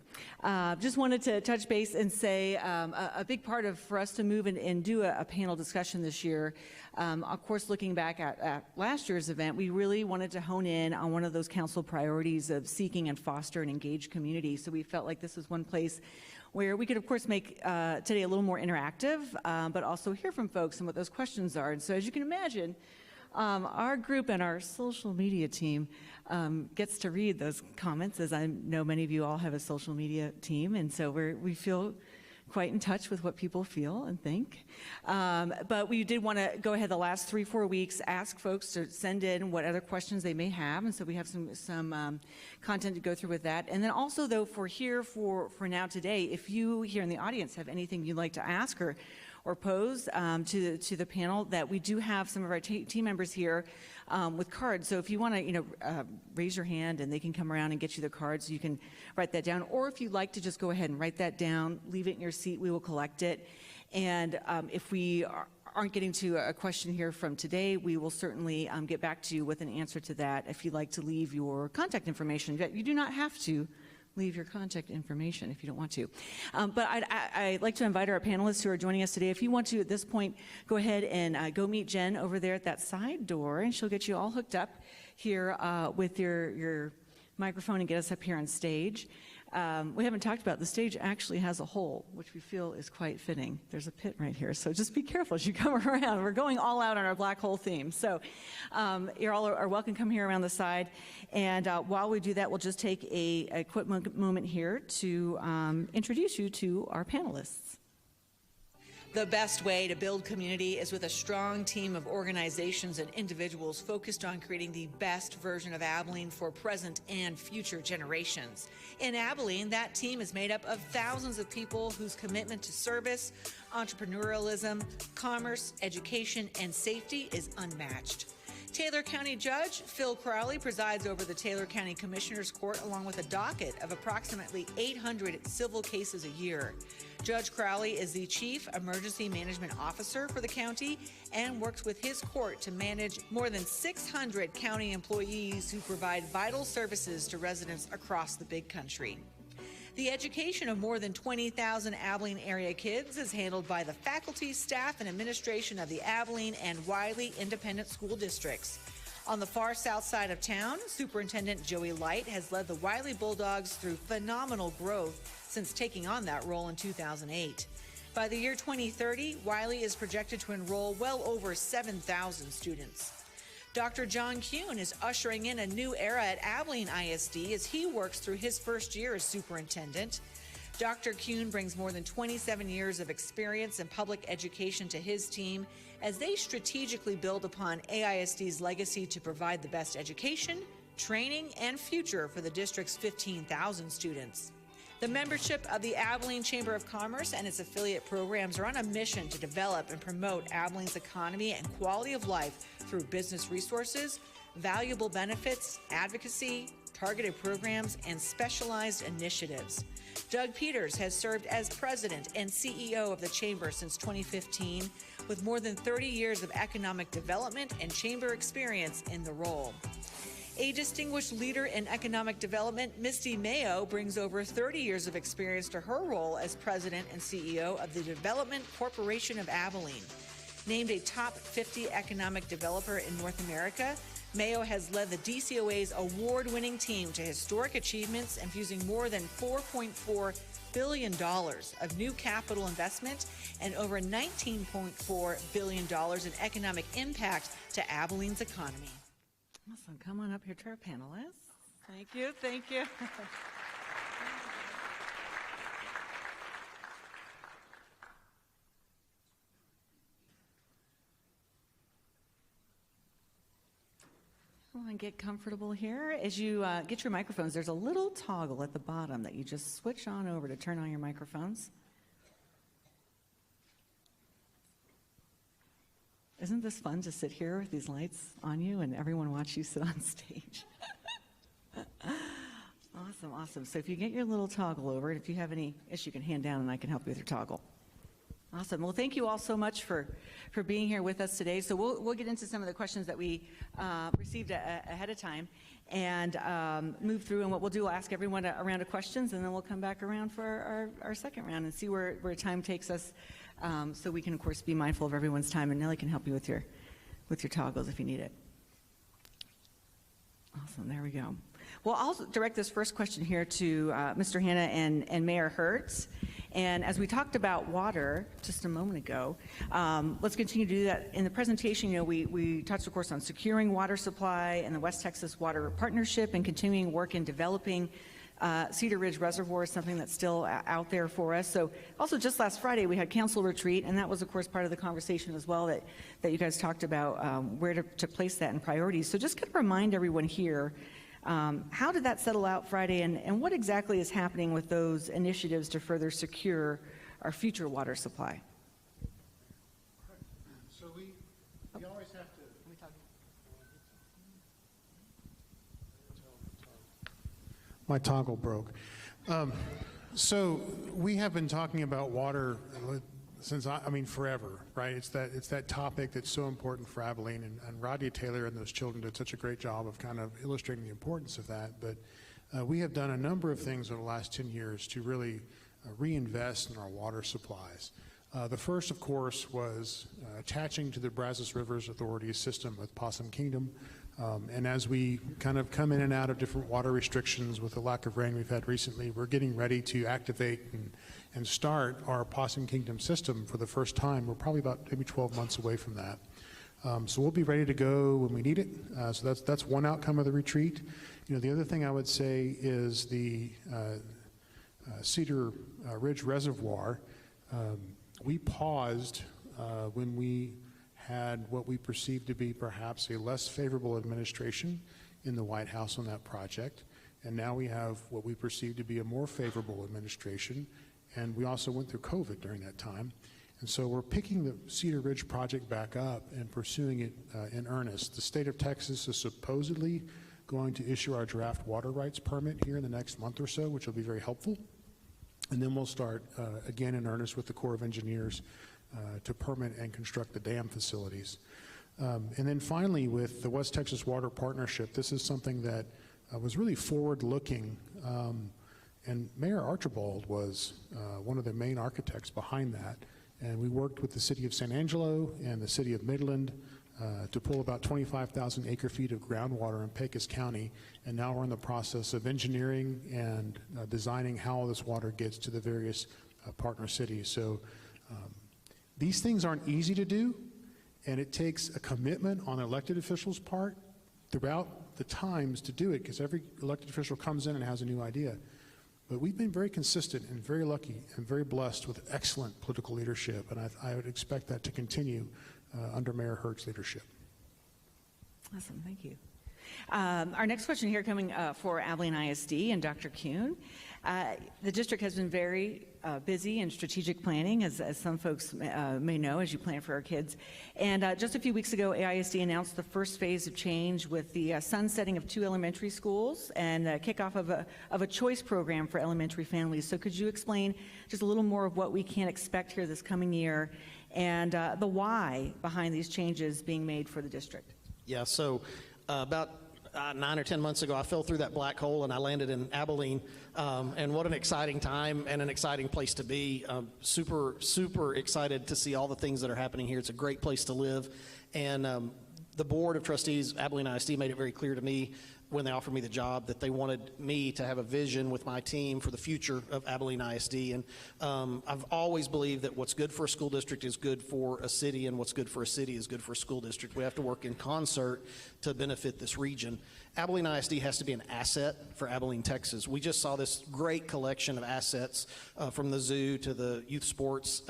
Just wanted to touch base and say a big part for us to move and do a panel discussion this year, of course, looking back at last year's event, we really wanted to hone in on one of those council priorities of seeking and foster an engaged community. So we felt like this was one place where we could, of course, make today a little more interactive, but also hear from folks and what those questions are. And so as you can imagine, our group and our social media team gets to read those comments, as I know many of you all have a social media team, and so we feel quite in touch with what people feel and think. But we did want to go ahead the last 3-4 weeks, ask folks to send in what other questions they may have, and so we have some content to go through with that. And then also, though, for now today, if you here in the audience have anything you'd like to ask or pose to the panel, that we do have some of our team members here with cards. So if you want to, raise your hand and they can come around and get you the cards, you can write that down. Or if you'd like to just go ahead and write that down, leave it in your seat, we will collect it. And if we aren't getting to a question here from today, we will certainly get back to you with an answer to that if you'd like to leave your contact information. You do not have to leave your contact information if you don't want to. But I'd like to invite our panelists who are joining us today. If you want to, at this point, go ahead and go meet Jen over there at that side door, and she'll get you all hooked up here with your microphone and get us up here on stage. We haven't talked about the stage actually has a hole, which we feel is quite fitting. There's a pit right here, so just be careful as you come around. We're going all out on our black hole theme. So you all are welcome to come here around the side. And while we do that, we'll just take a quick moment here to introduce you to our panelists. The best way to build community is with a strong team of organizations and individuals focused on creating the best version of Abilene for present and future generations. In Abilene, that team is made up of thousands of people whose commitment to service, entrepreneurialism, commerce, education, and safety is unmatched. Taylor County Judge Phil Crowley presides over the Taylor County Commissioner's Court along with a docket of approximately 800 civil cases a year. Judge Crowley is the Chief Emergency Management Officer for the county and works with his court to manage more than 600 county employees who provide vital services to residents across the big country. The education of more than 20,000 Abilene area kids is handled by the faculty, staff, and administration of the Abilene and Wiley Independent School Districts. On the far south side of town, Superintendent Joey Light has led the Wiley Bulldogs through phenomenal growth since taking on that role in 2008. By the year 2030, Wiley is projected to enroll well over 7,000 students. Dr. John Kuhn is ushering in a new era at Abilene ISD as he works through his first year as superintendent. Dr. Kuhn brings more than 27 years of experience in public education to his team as they strategically build upon AISD's legacy to provide the best education, training, and future for the district's 15,000 students. The membership of the Abilene Chamber of Commerce and its affiliate programs are on a mission to develop and promote Abilene's economy and quality of life through business resources, valuable benefits, advocacy, targeted programs, and specialized initiatives. Doug Peters has served as president and CEO of the Chamber since 2015, with more than 30 years of economic development and chamber experience in the role. A distinguished leader in economic development, Misty Mayo brings over 30 years of experience to her role as president and CEO of the Development Corporation of Abilene. Named a top 50 economic developer in North America, Mayo has led the DCOA's award-winning team to historic achievements, infusing more than $4.4 billion of new capital investment and over $19.4 billion in economic impact to Abilene's economy. Awesome. Come on up here to our panelists. Thank you. Thank you. Come on, get comfortable here. As you get your microphones, there's a little toggle at the bottom that you just switch on over to turn on your microphones. Isn't this fun to sit here with these lights on you and everyone watch you sit on stage? Awesome, awesome. So if you get your little toggle over, if you have any issue, you can hand down and I can help you with your toggle. Awesome. Well, thank you all so much for being here with us today. So we'll get into some of the questions that we received ahead of time and move through. And what we'll do, we'll ask everyone a round of questions, and then we'll come back around for our second round and see where time takes us. So we can, of course, be mindful of everyone's time, and Nellie can help you with your toggles if you need it. Awesome, there we go. Well, I'll direct this first question here to Mr. Hanna and Mayor Hertz. And as we talked about water just a moment ago, let's continue to do that. In the presentation, we touched, of course, on securing water supply and the West Texas Water Partnership and continuing work in developing Cedar Ridge Reservoir is something that's still out there for us. So also just last Friday, we had council retreat, and that was, of course, part of the conversation as well that you guys talked about where to place that in priorities. So just kind of remind everyone here, how did that settle out Friday, and what exactly is happening with those initiatives to further secure our future water supply? So we always have to... My toggle broke. So we have been talking about water since, forever, right? It's that topic that's so important for Abilene, and Rodney Taylor and those children did such a great job of kind of illustrating the importance of that. But we have done a number of things over the last 10 years to really reinvest in our water supplies. The first, of course, was attaching to the Brazos Rivers Authority system with Possum Kingdom. And as we kind of come in and out of different water restrictions with the lack of rain we've had recently, we're getting ready to activate and start our Possum Kingdom system for the first time. We're probably about maybe 12 months away from that. So we'll be ready to go when we need it. So that's one outcome of the retreat. You know, the other thing I would say is the Cedar Ridge Reservoir. We paused when we had what we perceived to be perhaps a less favorable administration in the White House on that project. And now we have what we perceive to be a more favorable administration. And we also went through COVID during that time. And so we're picking the Cedar Ridge project back up and pursuing it in earnest. The state of Texas is supposedly going to issue our draft water rights permit here in the next month or so, which will be very helpful. And then we'll start again in earnest with the Corps of Engineers to permit and construct the dam facilities. And then finally, with the West Texas Water Partnership, this is something that was really forward-looking. And Mayor Archibald was one of the main architects behind that. And we worked with the city of San Angelo and the city of Midland to pull about 25,000 acre-feet of groundwater in Pecos County. And now we're in the process of engineering and designing how this water gets to the various partner cities. So these things aren't easy to do, and it takes a commitment on elected officials' part throughout the times to do it, because every elected official comes in and has a new idea. But we've been very consistent and very lucky and very blessed with excellent political leadership, and I would expect that to continue under Mayor Hurt's leadership. Awesome, thank you. Our next question here coming for Abilene ISD and Dr. Kuhn. The district has been very busy in strategic planning, as some folks may know, as you plan for our kids. And just a few weeks ago, AISD announced the first phase of change with the sunsetting of 2 elementary schools and the kickoff of a choice program for elementary families. So could you explain just a little more of what we can expect here this coming year and the why behind these changes being made for the district? Yeah, so about 9 or 10 months ago, I fell through that black hole and I landed in Abilene. And what an exciting time and an exciting place to be. Super, super excited to see all the things that are happening here. It's a great place to live. And the Board of Trustees, Abilene ISD, made it very clear to me when they offered me the job that they wanted me to have a vision with my team for the future of Abilene ISD. And I've always believed that what's good for a school district is good for a city, and what's good for a city is good for a school district. We have to work in concert to benefit this region. Abilene ISD has to be an asset for Abilene, Texas. We just saw this great collection of assets from the zoo to the youth sports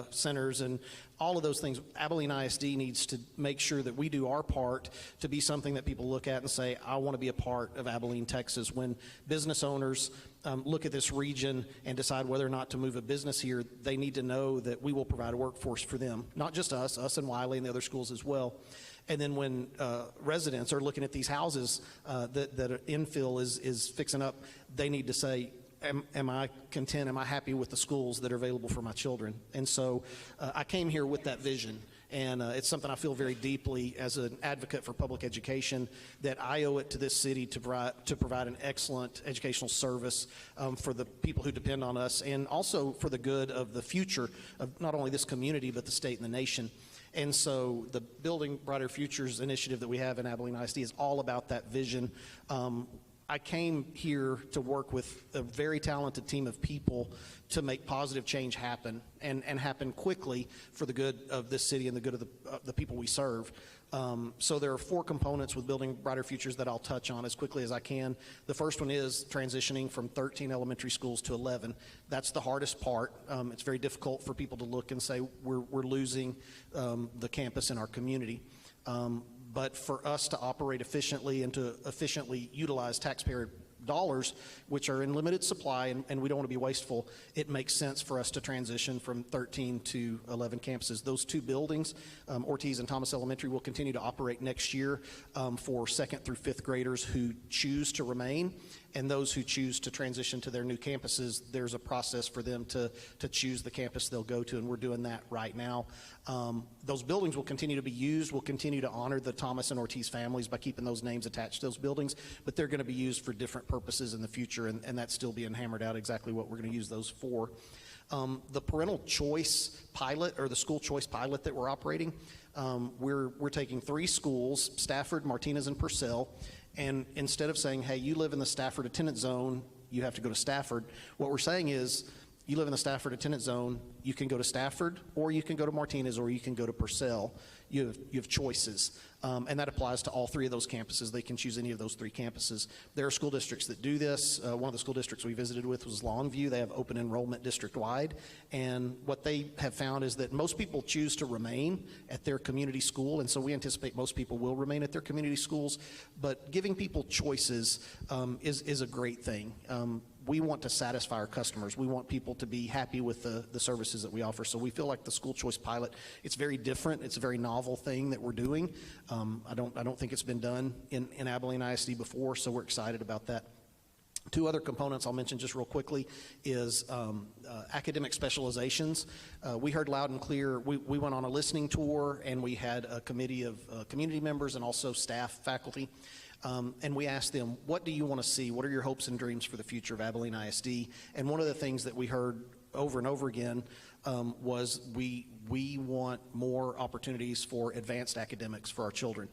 centers and all of those things. Abilene ISD needs to make sure that we do our part to be something that people look at and say, I want to be a part of Abilene, Texas. When business owners look at this region and decide whether or not to move a business here, they need to know that we will provide a workforce for them, not just us and Wiley and the other schools as well. And then when residents are looking at these houses that infill is fixing up, they need to say, am I content, am I happy with the schools that are available for my children? And so I came here with that vision. And it's something I feel very deeply as an advocate for public education, that I owe it to this city to provide an excellent educational service for the people who depend on us, and also for the good of the future of not only this community, but the state and the nation. And so the Building Brighter Futures initiative that we have in Abilene ISD is all about that vision. I came here to work with a very talented team of people to make positive change happen, and happen quickly for the good of this city and the good of the people we serve. So there are 4 components with Building Brighter Futures that I'll touch on as quickly as I can. The first one is transitioning from 13 elementary schools to 11. That's the hardest part. It's very difficult for people to look and say we're losing the campus in our community. But for us to operate efficiently and to efficiently utilize taxpayer dollars, which are in limited supply, and we don't want to be wasteful, it makes sense for us to transition from 13 to 11 campuses. Those 2 buildings, Ortiz and Thomas Elementary, will continue to operate next year for 2nd through 5th graders who choose to remain, and those who choose to transition to their new campuses. There's a process for them to choose the campus they'll go to, and we're doing that right now. Those buildings will continue to be used. We'll continue to honor the Thomas and Ortiz families by keeping those names attached to those buildings, but they're going to be used for different purposes in the future, and that's still being hammered out exactly what we're going to use those for. The parental choice pilot, or the school choice pilot that we're operating, we're taking 3 schools, Stafford, Martinez, and Purcell, and instead of saying, hey, you live in the Stafford attendance zone, you have to go to Stafford, what we're saying is, you live in the Stafford attendance zone, you can go to Stafford, or you can go to Martinez, or you can go to Purcell. You have choices, and that applies to all 3 of those campuses. They can choose any of those 3 campuses. There are school districts that do this. One of the school districts we visited with was Longview. They have open enrollment district-wide, and what they have found is that most people choose to remain at their community school, and so we anticipate most people will remain at their community schools, but giving people choices is a great thing. We want to satisfy our customers. We want people to be happy with the services that we offer. So we feel like the school choice pilot, it's very different. It's a very novel thing that we're doing. I don't think it's been done in Abilene ISD before, so we're excited about that. 2 other components I'll mention just real quickly is academic specializations. We heard loud and clear. We went on a listening tour, and we had a committee of community members and also staff, faculty. And we asked them, what do you want to see? What are your hopes and dreams for the future of Abilene ISD? And one of the things that we heard over and over again was we want more opportunities for advanced academics for our children.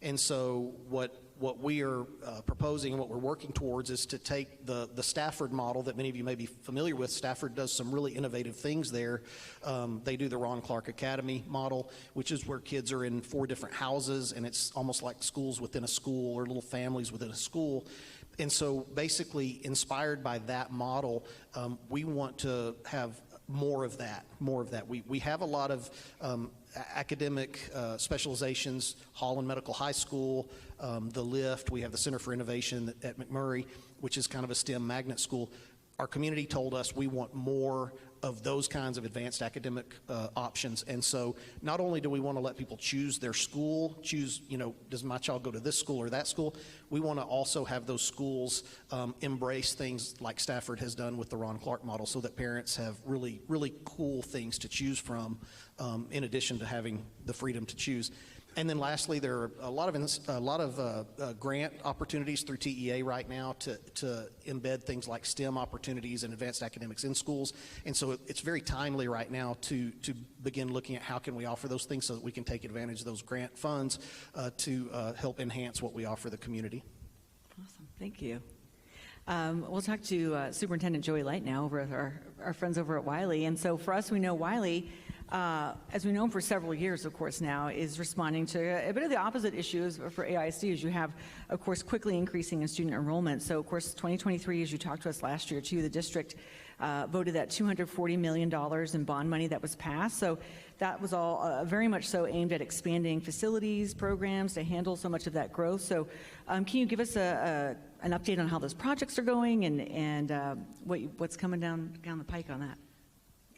And so what we are proposing and what we're working towards is to take the Stafford model that many of you may be familiar with. Stafford does some really innovative things there. They do the Ron Clark Academy model, which is where kids are in 4 different houses, and it's almost like schools within a school or little families within a school. And so basically inspired by that model, we want to have more of that. We have a lot of academic specializations, Holland Medical High School, the LIFT, we have the Center for Innovation at McMurray, which is kind of a STEM magnet school. Our community told us we want more of those kinds of advanced academic options. And so not only do we want to let people choose their school, does my child go to this school or that school, we want to also have those schools embrace things like Stafford has done with the Ron Clark model, so that parents have really, really cool things to choose from in addition to having the freedom to choose. And then lastly, there are a lot of grant opportunities through TEA right now to embed things like STEM opportunities and advanced academics in schools. And so it's very timely right now to begin looking at how can we offer those things so that we can take advantage of those grant funds to help enhance what we offer the community. Awesome, thank you. We'll talk to Superintendent Joey Light now over at our friends over at Wiley. And so for us, we know Wiley, as we know him for several years, of course, now, is responding to a bit of the opposite issues for AISD, as you have, of course, quickly increasing in student enrollment. So, of course, 2023, as you talked to us last year, too, the district voted that $240 million in bond money that was passed. So that was all very much so aimed at expanding facilities, programs to handle so much of that growth. So can you give us an update on how those projects are going and what's coming down the pike on that?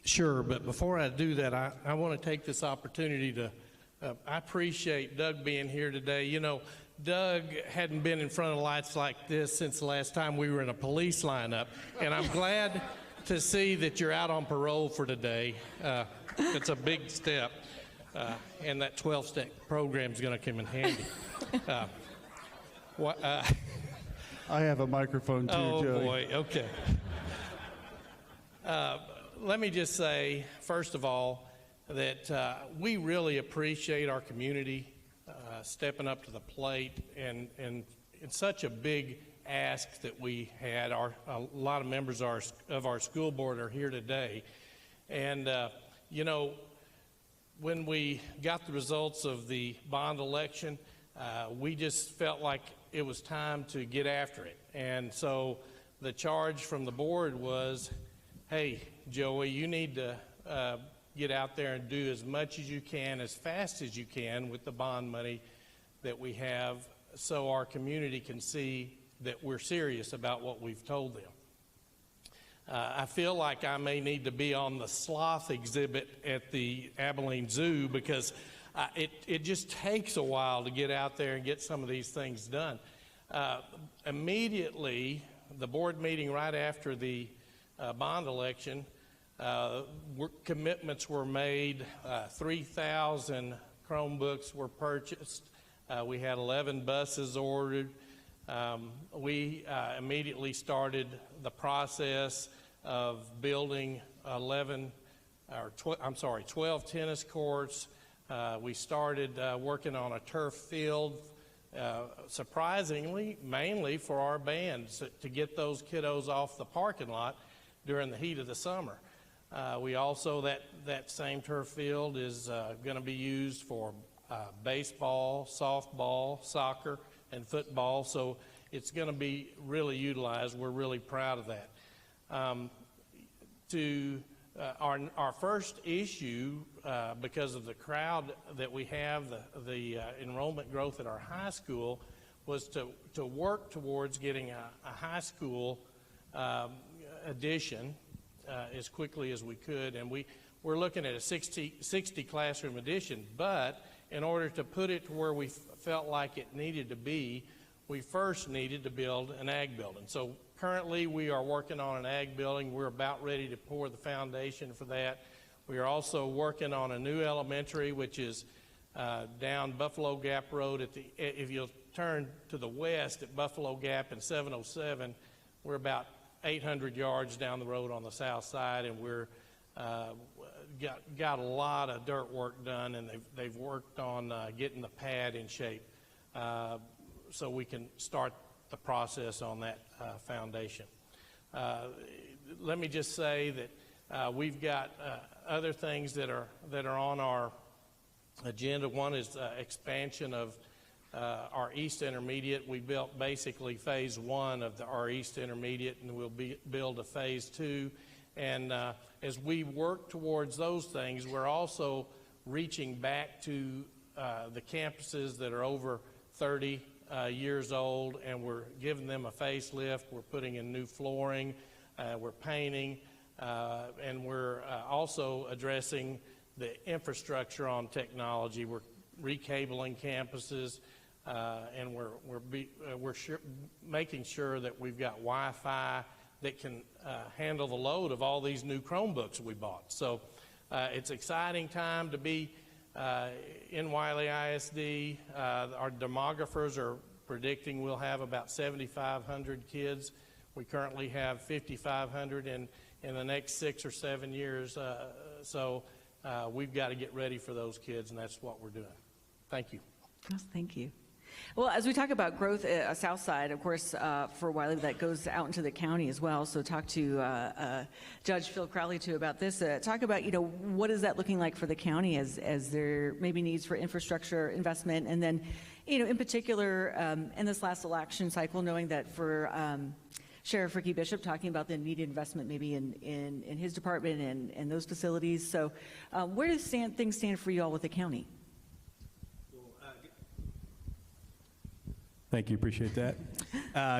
Sure, but before I do that, I want to take this opportunity to, I appreciate Doug being here today. You know, Doug hadn't been in front of lights like this since the last time we were in a police lineup, and I'm glad to see that you're out on parole for today. It's a big step, and that 12-step program is going to come in handy. I have a microphone too, oh, Joey. Oh, boy, okay. Let me just say, first of all, that we really appreciate our community stepping up to the plate, and it's such a big ask that we had. A lot of members of our school board are here today. And, you know, when we got the results of the bond election, we just felt like it was time to get after it. And so the charge from the board was, hey, Joey, you need to get out there and do as much as you can, as fast as you can with the bond money that we have, so our community can see that we're serious about what we've told them. I feel like I may need to be on the sloth exhibit at the Abilene Zoo, because it just takes a while to get out there and get some of these things done. Immediately, the board meeting right after the bond election, commitments were made, 3,000 Chromebooks were purchased, we had 11 buses ordered. We immediately started the process of building 12 tennis courts. We started working on a turf field, surprisingly, mainly for our bands to get those kiddos off the parking lot during the heat of the summer. We also, that same turf field is going to be used for baseball, softball, soccer, and football, so it's going to be really utilized. We're really proud of that. Our first issue, because of the crowd that we have, the enrollment growth at our high school, was to work towards getting a high school addition as quickly as we could, and we're looking at a 60 classroom addition, but in order to put it to where we felt like it needed to be, we first needed to build an ag building. So currently we are working on an ag building. We're about ready to pour the foundation for that. We are also working on a new elementary, which is down Buffalo Gap Road. If you'll turn to the west at Buffalo Gap and 707, we're about 800 yards down the road on the south side, and we're got a lot of dirt work done, and they've worked on getting the pad in shape so we can start the process on that foundation. Let me just say that we've got other things that are on our agenda. One is expansion of our East Intermediate. We built basically phase 1 of our East Intermediate, and we'll build a phase 2. And as we work towards those things, we're also reaching back to the campuses that are over 30 years old, and we're giving them a facelift. We're putting in new flooring, we're painting, and we're also addressing the infrastructure on technology. We're recabling campuses, and we're making sure that we've got Wi-Fi that can handle the load of all these new Chromebooks we bought. So it's an exciting time to be in Wiley ISD. Our demographers are predicting we'll have about 7,500 kids. We currently have 5,500 in the next 6 or 7 years. So we've got to get ready for those kids, and that's what we're doing. Thank you. Yes, thank you. Well, as we talk about growth south side, of course, for Wiley, that goes out into the county as well. So talk to Judge Phil Crowley too about this. Talk about, what is that looking like for the county as there may be needs for infrastructure investment, and then, in particular, in this last election cycle, knowing that for Sheriff Ricky Bishop talking about the needed investment maybe in his department and those facilities. So where do things stand for you all with the county? Thank you. Appreciate that.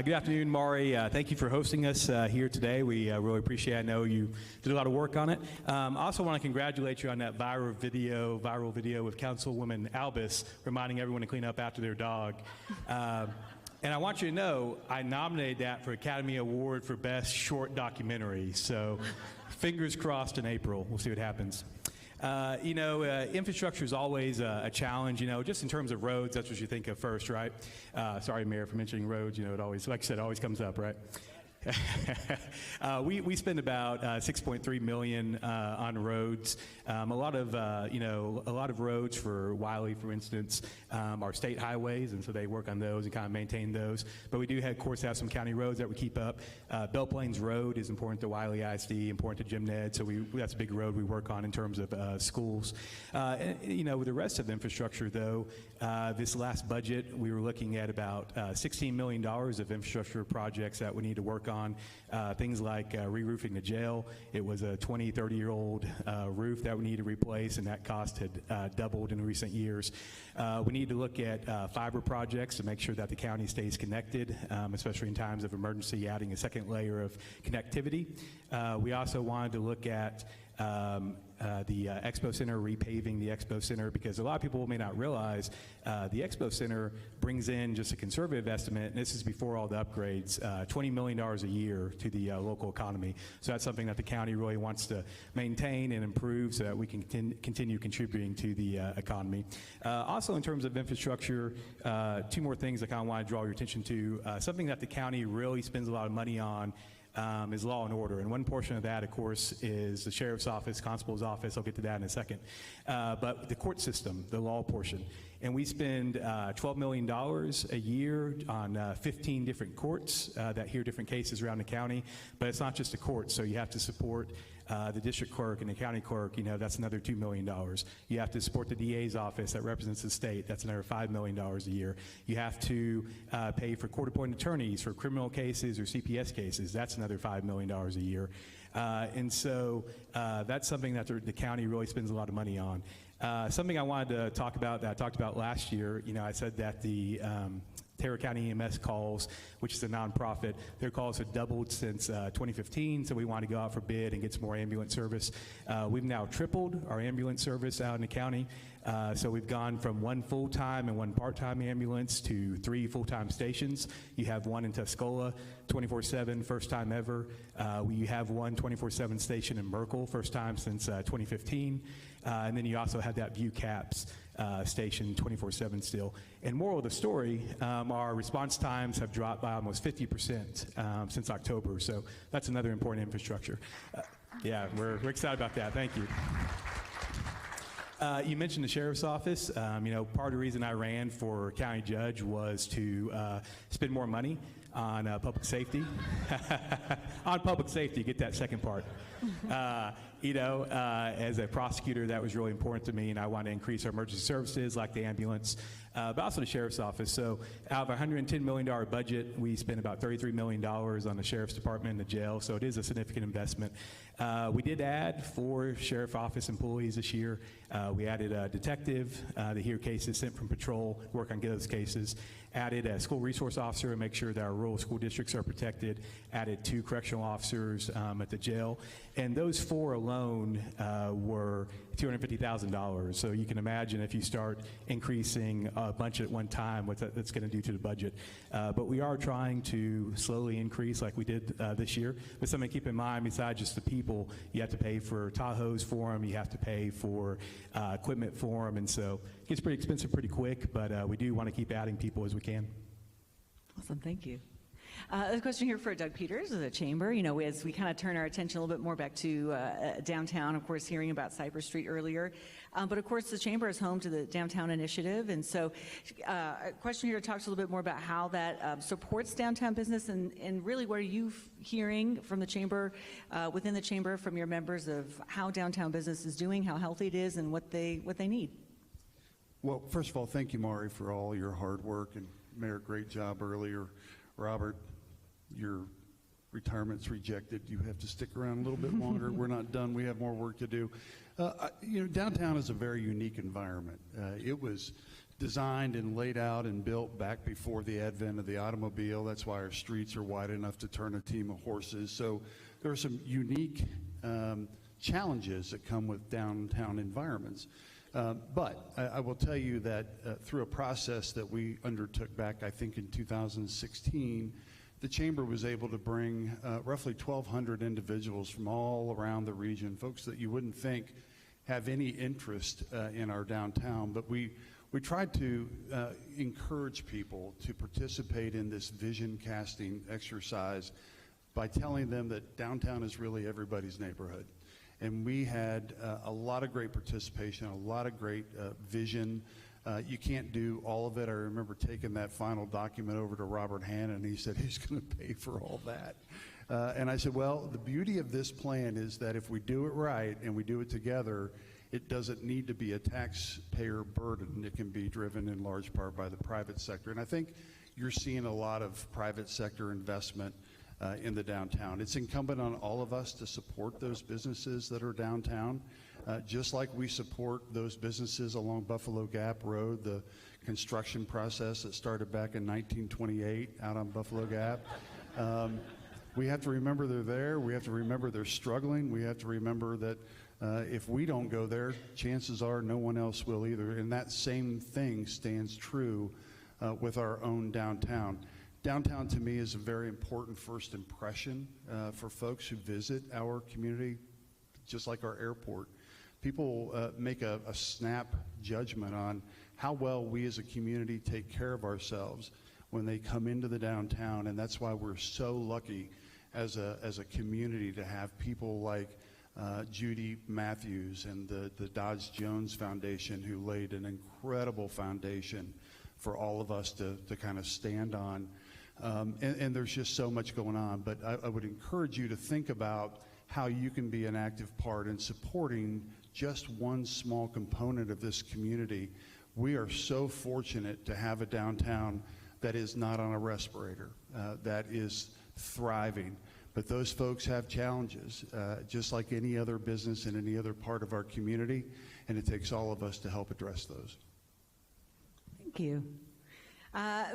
Good afternoon, Maury. Thank you for hosting us here today. We really appreciate it. I know you did a lot of work on it. I also want to congratulate you on that viral video with Councilwoman Albus reminding everyone to clean up after their dog. And I want you to know I nominated that for Academy Award for Best Short Documentary. So fingers crossed in April. We'll see what happens. Infrastructure is always a challenge, just in terms of roads. That's what you think of first, right? Sorry, Mayor, for mentioning roads. It always, like I said, always comes up, right? We spend about $6.3 million on roads. A lot of roads for Wiley, for instance, are state highways, and so they work on those and kind of maintain those. But we do, of course, have some county roads that we keep up. Belle Plains Road is important to Wiley ISD, important to Jim Ned, so that's a big road we work on in terms of schools. With the rest of the infrastructure, though, this last budget, we were looking at about $16 million of infrastructure projects that we need to work on. Things like re-roofing the jail. It was a 20, 30-year-old roof that we need to replace, and that cost had doubled in recent years. We need to look at fiber projects to make sure that the county stays connected, especially in times of emergency, adding a second layer of connectivity. We also wanted to look at the Expo Center, repaving the Expo Center, because a lot of people may not realize the Expo Center brings in, just a conservative estimate, and this is before all the upgrades, $20 million a year to the local economy. So that's something that the county really wants to maintain and improve so that we can continue contributing to the economy. Also, in terms of infrastructure, two more things I kind of want to draw your attention to. Something that the county really spends a lot of money on is law and order. And one portion of that, of course, is the sheriff's office, constable's office. I'll get to that in a second. But the court system, the law portion. And we spend $12 million a year on 15 different courts that hear different cases around the county. But it's not just the courts, so you have to support the district clerk and the county clerk. That's another $2 million. You have to support the DA's office that represents the state. That's another $5 million a year. You have to pay for court-appointed attorneys for criminal cases or CPS cases. That's another $5 million a year. And so that's something that the county really spends a lot of money on. Something I wanted to talk about that I talked about last year, I said that the Taylor County EMS calls, which is a nonprofit, their calls have doubled since 2015, so we want to go out for bid and get some more ambulance service. We've now tripled our ambulance service out in the county. So we've gone from 1 full-time and 1 part-time ambulance to 3 full-time stations. You have 1 in Tuscola, 24/7, first time ever. We have 1 24/7 station in Merkel, first time since 2015. And then you also have that View Caps station 24/7 still. And moral of the story, our response times have dropped by almost 50% since October. So that's another important infrastructure. Yeah, we're excited about that. Thank you. You mentioned the sheriff's office. Part of the reason I ran for county judge was to spend more money on public safety. On public safety, get that second part. As a prosecutor, that was really important to me, and I want to increase our emergency services like the ambulance, but also the sheriff's office. So out of a $110 million budget, we spent about $33 million on the sheriff's department and the jail, so it is a significant investment. We did add 4 sheriff office employees this year. We added a detective to hear cases sent from patrol, work on those cases. Added a school resource officer to make sure that our rural school districts are protected. Added 2 correctional officers at the jail. And those 4 alone were $250,000. So you can imagine if you start increasing a bunch at one time, what that's going to do to the budget. But we are trying to slowly increase like we did this year. But something to keep in mind, besides just the people, you have to pay for Tahoes for them, you have to pay for equipment for them, and so it gets pretty expensive pretty quick, but we do want to keep adding people as we can. Awesome, thank you. A question here for Doug Peters of the Chamber. As we kind of turn our attention a little bit more back to downtown, of course, hearing about Cypress Street earlier. But of course, the Chamber is home to the Downtown Initiative. And so a question here talks a little bit more about how that supports downtown business and really what are you hearing from the Chamber, within the Chamber, from your members of how downtown business is doing, how healthy it is, and what they need? Well, first of all, thank you, Mari, for all your hard work, and Mayor, great job earlier. Robert, your retirement's rejected. You have to stick around a little bit longer. We're not done. We have more work to do. Downtown is a very unique environment. It was designed and laid out and built back before the advent of the automobile. That's why our streets are wide enough to turn a team of horses. So there are some unique challenges that come with downtown environments. But I will tell you that through a process that we undertook back, I think, in 2016, the Chamber was able to bring roughly 1,200 individuals from all around the region, folks that you wouldn't think have any interest in our downtown. But we tried to encourage people to participate in this vision casting exercise by telling them that downtown is really everybody's neighborhood. And we had a lot of great participation, a lot of great vision. You can't do all of it. I remember taking that final document over to Robert Hanna, and he said, who's going to pay for all that? And I said, well, the beauty of this plan is that if we do it right and we do it together, it doesn't need to be a taxpayer burden. It can be driven in large part by the private sector. And I think you're seeing a lot of private sector investment in the downtown. It's incumbent on all of us to support those businesses that are downtown, just like we support those businesses along Buffalo Gap Road, the construction process that started back in 1928 out on Buffalo Gap. We have to remember they're there. We have to remember they're struggling. We have to remember that if we don't go there, chances are no one else will either. And that same thing stands true with our own downtown. Downtown, to me, is a very important first impression for folks who visit our community, just like our airport. People make a snap judgment on how well we as a community take care of ourselves when they come into the downtown, and that's why we're so lucky as a community to have people like Judy Matthews and the Dodge Jones Foundation, who laid an incredible foundation for all of us to kind of stand on. And there's just so much going on. But I would encourage you to think about how you can be an active part in supporting just one small component of this community. We are so fortunate to have a downtown that is not on a respirator, that is thriving. But those folks have challenges, just like any other business in any other part of our community, and it takes all of us to help address those. Thank you.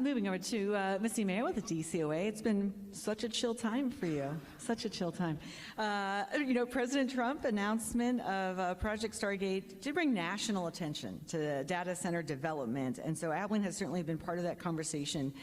Moving over to Missy Mayor with the DCOA. It's been such a chill time for you, such a chill time. President Trump announcement of Project Stargate did bring national attention to data center development, and so Abilene has certainly been part of that conversation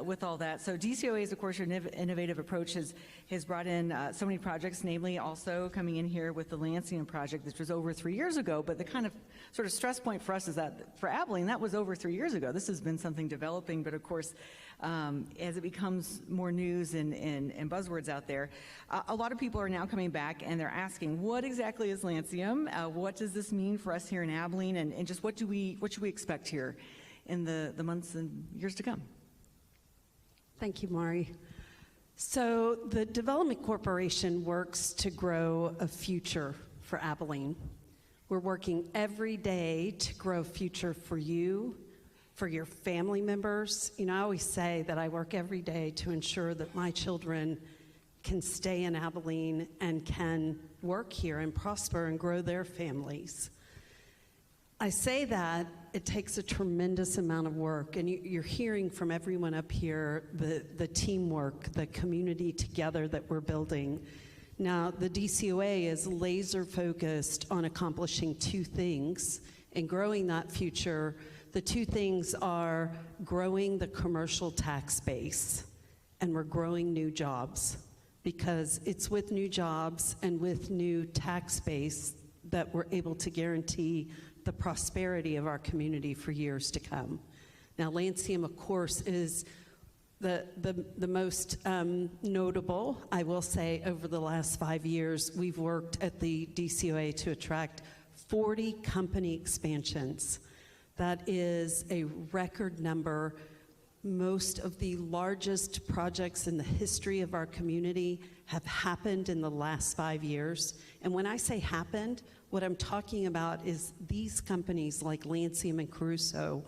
with all that. So DCOA's, of course, your innovative approach has brought in so many projects, namely also coming in here with the Lansing project, which was over 3 years ago, but the kind of sort of stress point for us is that for Abilene, that was over 3 years ago. This has been something developing, but of course, as it becomes more news and buzzwords out there, a lot of people are now coming back and they're asking, what exactly is Lansing? What does this mean for us here in Abilene? And just what should we expect here in the months and years to come? Thank you, Mari. So the Development Corporation works to grow a future for Abilene. We're working every day to grow a future for you, for your family members. You know, I always say that I work every day to ensure that my children can stay in Abilene and can work here and prosper and grow their families. I say that it takes a tremendous amount of work, and you're hearing from everyone up here the teamwork, the community together that we're building. Now, the DCOA is laser focused on accomplishing two things and growing that future. The two things are growing the commercial tax base, and we're growing new jobs, because it's with new jobs and with new tax base that we're able to guarantee the prosperity of our community for years to come. Now, Lansing, of course, is the most notable. I will say over the last 5 years, we've worked at the DCOA to attract 40 company expansions. That is a record number. Most of the largest projects in the history of our community have happened in the last 5 years. And when I say happened, what I'm talking about is these companies like Lansing and Caruso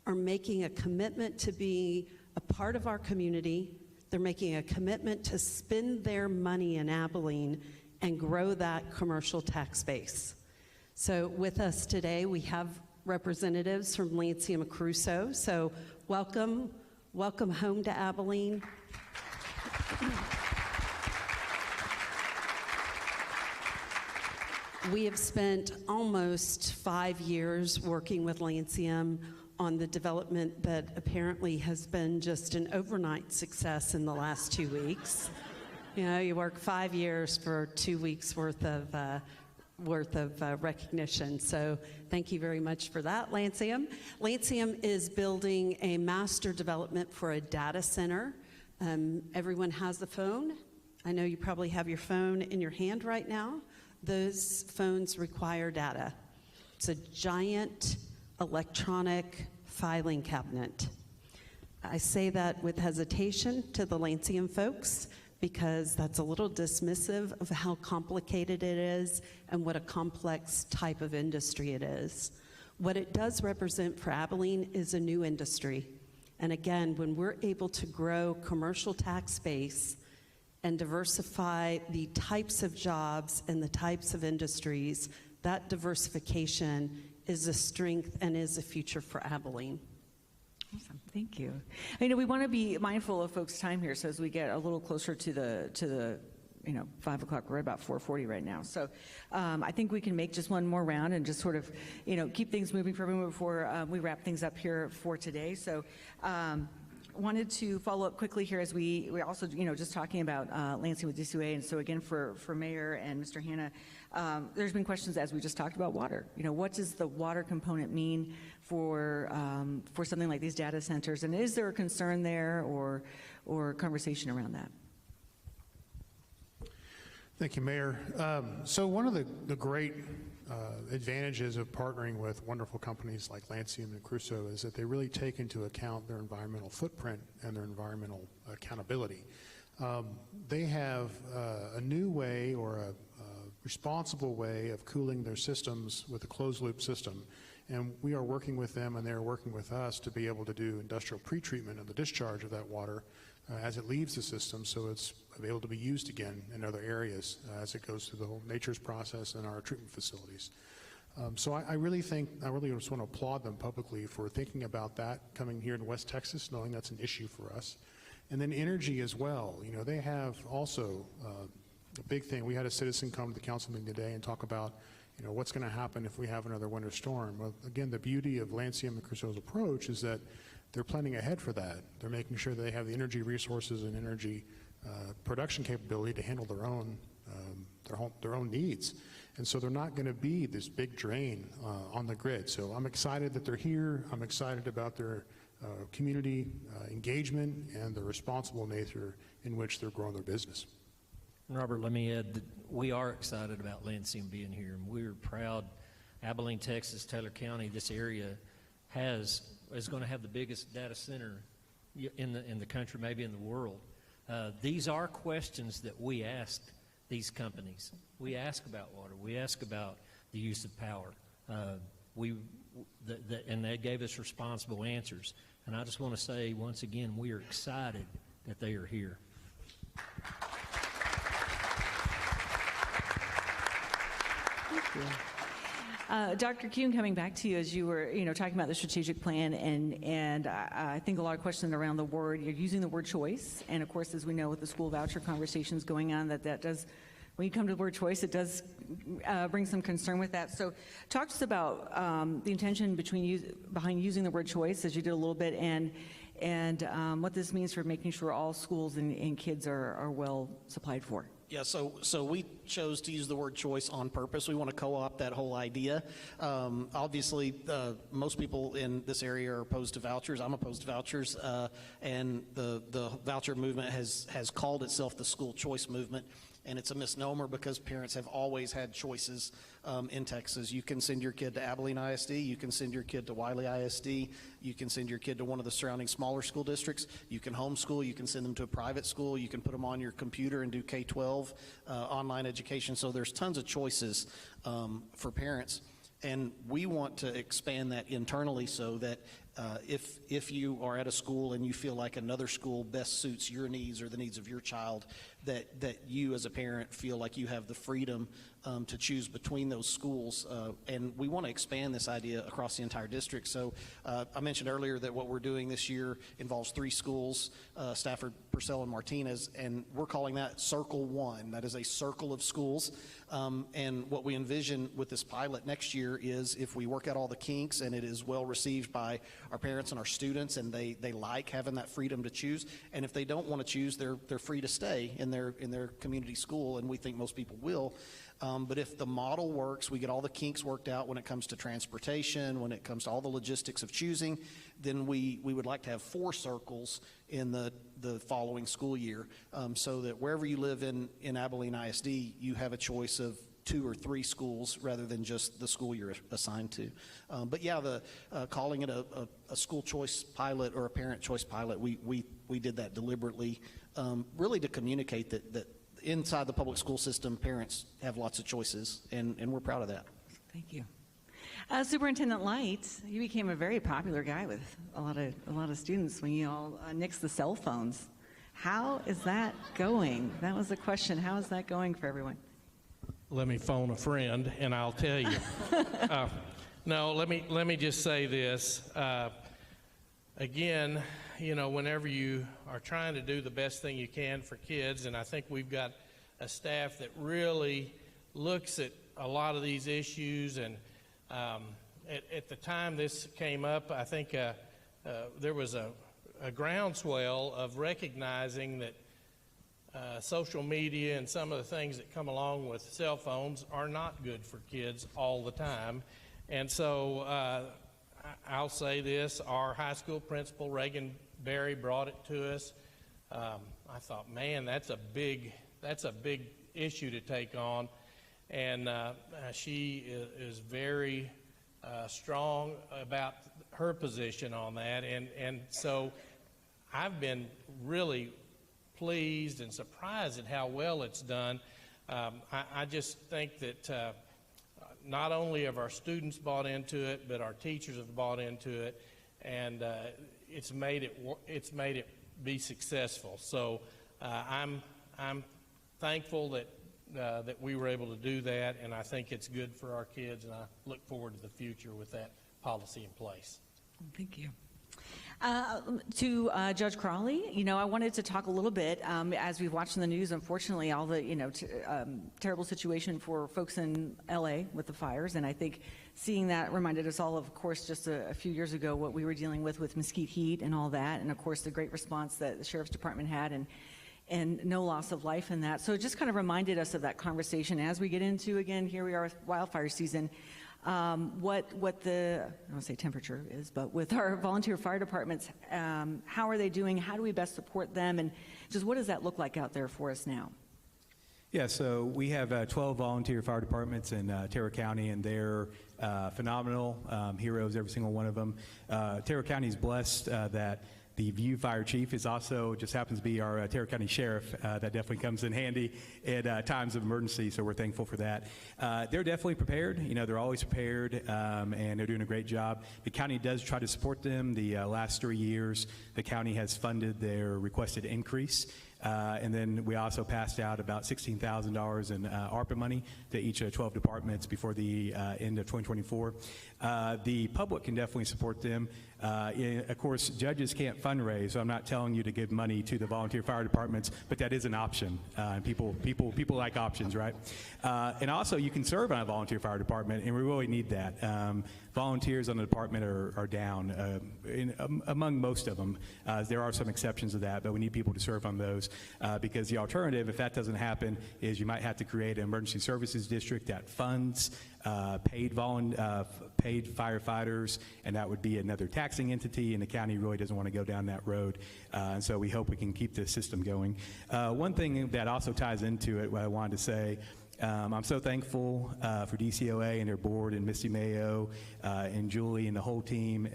are making a commitment to be a part of our community. They're making a commitment to spend their money in Abilene and grow that commercial tax base. So with us today, we have representatives from Lansing and Caruso. So welcome home to Abilene. We have spent almost 5 years working with Lansing on the development that apparently has been just an overnight success in the last 2 weeks. You know, you work 5 years for 2 weeks worth of recognition. So thank you very much for that, Lansing. Lansing is building a master development for a data center. Everyone has the phone. I know you probably have your phone in your hand right now. Those phones require data. It's a giant electronic filing cabinet. I say that with hesitation to the Lansing folks, because that's a little dismissive of how complicated it is and what a complex type of industry it is. What it does represent for Abilene is a new industry. And again, when we're able to grow commercial tax base and diversify the types of jobs and the types of industries, that diversification is a strength and is a future for Abilene. Awesome, thank you. I know we want to be mindful of folks' time here, so as we get a little closer to the 5 o'clock, we're at about 4:40 right now. So I think we can make just one more round and just sort of, keep things moving for everyone before we wrap things up here for today. So wanted to follow up quickly here as we also, just talking about Lansing with DCOA, and so again for Mayor and Mr. Hanna, there's been questions as we just talked about water. What does the water component mean for something like these data centers, and is there a concern there or conversation around that? Thank you, Mayor. So one of the great advantages of partnering with wonderful companies like Lancium and Crusoe is that they really take into account their environmental footprint and their environmental accountability. They have a new way or a responsible way of cooling their systems with a closed-loop system. And we are working with them, and they're working with us to be able to do industrial pretreatment of the discharge of that water as it leaves the system, so it's able to be used again in other areas as it goes through the whole nature's process in our treatment facilities. So I really just want to applaud them publicly for thinking about that, coming here in West Texas, knowing that's an issue for us. And then energy as well. You know, they have also a big thing. We had a citizen come to the council meeting today and talk about, you know, what's going to happen if we have another winter storm. Well, again, the beauty of Lancium and Crusoe's approach is that they're planning ahead for that. They're making sure that they have the energy resources and energy production capability to handle their own needs. And so they're not going to be this big drain on the grid. So I'm excited that they're here. I'm excited about their community engagement and the responsible nature in which they're growing their business. Robert, let me add that we are excited about Lansing being here, and we're proud. Abilene, Texas, Taylor County, this area is going to have the biggest data center in the country, maybe in the world. These are questions that we ask these companies. We ask about water. We ask about the use of power. And they gave us responsible answers. And I just want to say, once again, we are excited that they are here. Thank you. Dr. Kuhn, coming back to you as you were, talking about the strategic plan, and I think a lot of questions around the word. You're using the word choice, and of course, as we know with the school voucher conversations going on, that does, when you come to the word choice, it does bring some concern with that. So, talk to us about the intention behind using the word choice, as you did a little bit, and what this means for making sure all schools and kids are well supplied for. Yeah, so we chose to use the word choice on purpose. We want to co-opt that whole idea. Obviously, most people in this area are opposed to vouchers. I'm opposed to vouchers, and the voucher movement has called itself the school choice movement. And it's a misnomer because parents have always had choices in Texas. You can send your kid to Abilene ISD, you can send your kid to Wiley ISD, you can send your kid to one of the surrounding smaller school districts, you can homeschool, you can send them to a private school, you can put them on your computer and do K-12 online education. So there's tons of choices for parents. And we want to expand that internally so that if you are at a school and you feel like another school best suits your needs or the needs of your child, that you as a parent feel like you have the freedom to choose between those schools. And we want to expand this idea across the entire district. So I mentioned earlier that what we're doing this year involves 3 schools, Stafford, Purcell, and Martinez, and we're calling that Circle 1. That is a circle of schools. And what we envision with this pilot next year is if we work out all the kinks and it is well received by our parents and our students and they like having that freedom to choose, and if they don't want to choose, they're free to stay in their community school, and we think most people will. But if the model works, we get all the kinks worked out when it comes to transportation, when it comes to all the logistics of choosing, then we would like to have 4 circles in the following school year, so that wherever you live in Abilene ISD, you have a choice of 2 or 3 schools rather than just the school you're assigned to. But yeah, calling it a school choice pilot or a parent choice pilot, we did that deliberately, really to communicate that inside the public school system, parents have lots of choices, and we're proud of that. Thank you. Superintendent Light, you became a very popular guy with a lot of students when you all nixed the cell phones. How is that going? That was the question. How is that going for everyone? Let me phone a friend, and I'll tell you. No, let me just say this. Again, whenever you are trying to do the best thing you can for kids, and I think we've got a staff that really looks at a lot of these issues, and at the time this came up, I think there was a groundswell of recognizing that social media and some of the things that come along with cell phones are not good for kids all the time. And so I'll say this, our high school principal, Reagan Berry, brought it to us. I thought, man, that's a big issue to take on, and she is very strong about her position on that, and so I've been really pleased and surprised at how well it's done. I just think that not only have our students bought into it, but our teachers have bought into it, and it's made it be successful. So I'm thankful that we were able to do that, and I think it's good for our kids, and I look forward to the future with that policy in place. Thank you. To Judge Crawley, I wanted to talk a little bit, as we've watched in the news, unfortunately, all the, terrible situation for folks in LA with the fires. And I think seeing that reminded us all, of course, just a few years ago, what we were dealing with mesquite heat and all that. And of course, the great response that the Sheriff's Department had and no loss of life in that. So it just kind of reminded us of that conversation as we get into, again, here we are with wildfire season. What the, I don't want to say temperature is, but with our volunteer fire departments, how are they doing? How do we best support them? And just what does that look like out there for us now? Yeah, so we have 12 volunteer fire departments in Terra County, and they're phenomenal, heroes, every single one of them. Terra County is blessed that the View Fire Chief is also, just happens to be our Terra County Sheriff. That definitely comes in handy at times of emergency, so we're thankful for that. They're definitely prepared. They're always prepared, and they're doing a great job. The county does try to support them. The last 3 years, the county has funded their requested increase. And then we also passed out about $16,000 in ARPA money to each of the 12 departments before the end of 2024. The public can definitely support them. Of course, judges can't fundraise, so I'm not telling you to give money to the volunteer fire departments, but that is an option. And people like options, right? And also, you can serve on a volunteer fire department, and we really need that. Volunteers on the department are down among most of them. There are some exceptions to that, but we need people to serve on those because the alternative, if that doesn't happen, is you might have to create an emergency services district that funds paid firefighters, and that would be another taxing entity, and the county really doesn't want to go down that road. And so we hope we can keep the system going. One thing that also ties into it, what I wanted to say, I'm so thankful for DCOA and their board and Misty Mayo and Julie and the whole team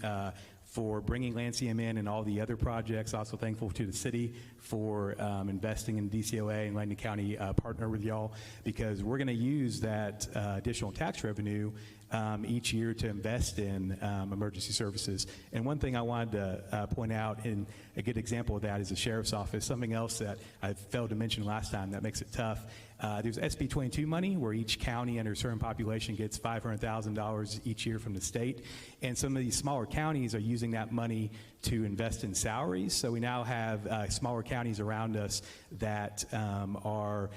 for bringing Lancium in and all the other projects. Also thankful to the city for investing in DCOA and letting the county partner with y'all, because we're going to use that additional tax revenue each year to invest in emergency services. And one thing I wanted to point out, and a good example of that is the Sheriff's Office. Something else that I failed to mention last time that makes it tough. There's SB 22 money where each county under a certain population gets $500,000 each year from the state. And some of these smaller counties are using that money to invest in salaries. So we now have smaller counties around us that are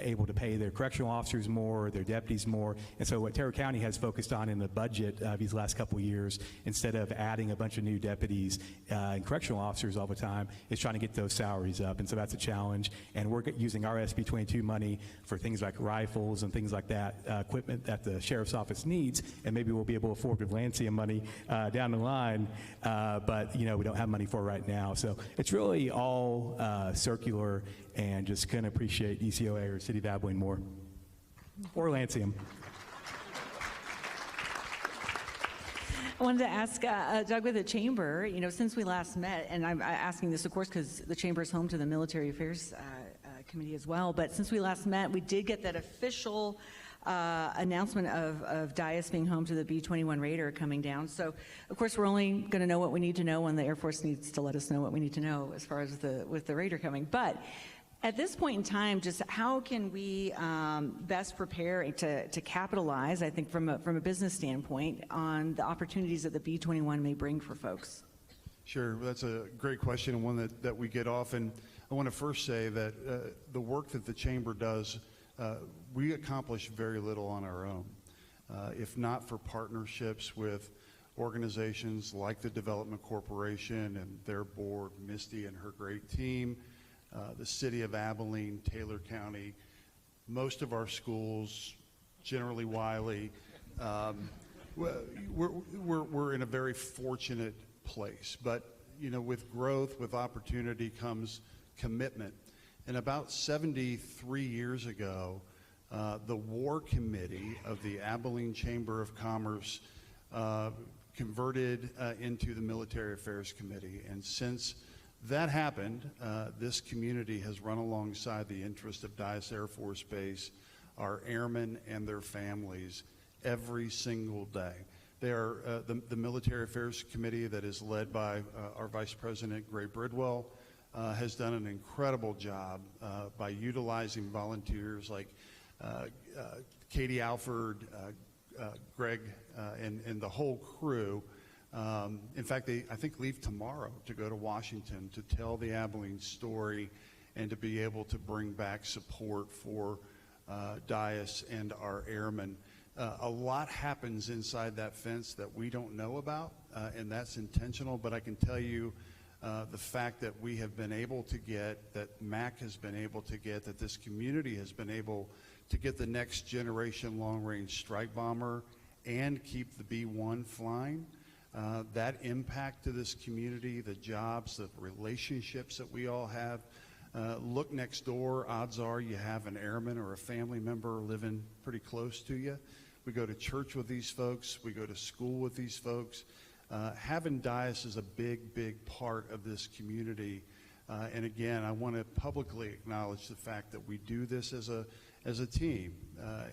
able to pay their correctional officers more, their deputies more. And so what Terra County has focused on in the budget these last couple of years, instead of adding a bunch of new deputies and correctional officers all the time, is trying to get those salaries up. And so that's a challenge. And we're using our SB 22 money for things like rifles and things like that, equipment that the Sheriff's Office needs, and maybe we'll be able to afford with Lancium money down the line, but we don't have money for it right now. So it's really all circular, and just couldn't appreciate DCOA or City of Abilene more, or Lancium. I wanted to ask Doug with the Chamber, since we last met, and I'm asking this, of course, because the Chamber is home to the Military Affairs Committee as well, but since we last met, we did get that official announcement of Dias being home to the B-21 Raider coming down. So, of course, we're only going to know what we need to know when the Air Force needs to let us know what we need to know as far as with the Raider coming. But at this point in time, just how can we best prepare to capitalize, I think, from a business standpoint, on the opportunities that the B-21 may bring for folks? Sure, that's a great question, and one that we get often. I want to first say that the work that the Chamber does, we accomplish very little on our own. If not for partnerships with organizations like the Development Corporation and their board, Misty and her great team, the City of Abilene, Taylor County, most of our schools, generally Wiley, we're in a very fortunate place. But with growth, with opportunity comes commitment. And about 73 years ago, the War Committee of the Abilene Chamber of Commerce converted into the Military Affairs Committee. And since that happened, this community has run alongside the interest of Dyess Air Force Base, our airmen and their families, every single day. They are the Military Affairs Committee that is led by our Vice President, Gray Bridwell, has done an incredible job by utilizing volunteers like Katie Alford, Greg, and the whole crew. In fact, they, I think, leave tomorrow to go to Washington to tell the Abilene story and to be able to bring back support for Dyess and our airmen. A lot happens inside that fence that we don't know about, and that's intentional, but I can tell you the fact that we have been able to get, that MAC has been able to get, that this community has been able to get the next generation long-range strike bomber and keep the B-1 flying. That impact to this community, the jobs, the relationships that we all have. Look next door, odds are you have an airman or a family member living pretty close to you. We go to church with these folks. We go to school with these folks. Having Dyess is a big, big part of this community. And again, I want to publicly acknowledge the fact that we do this as a team.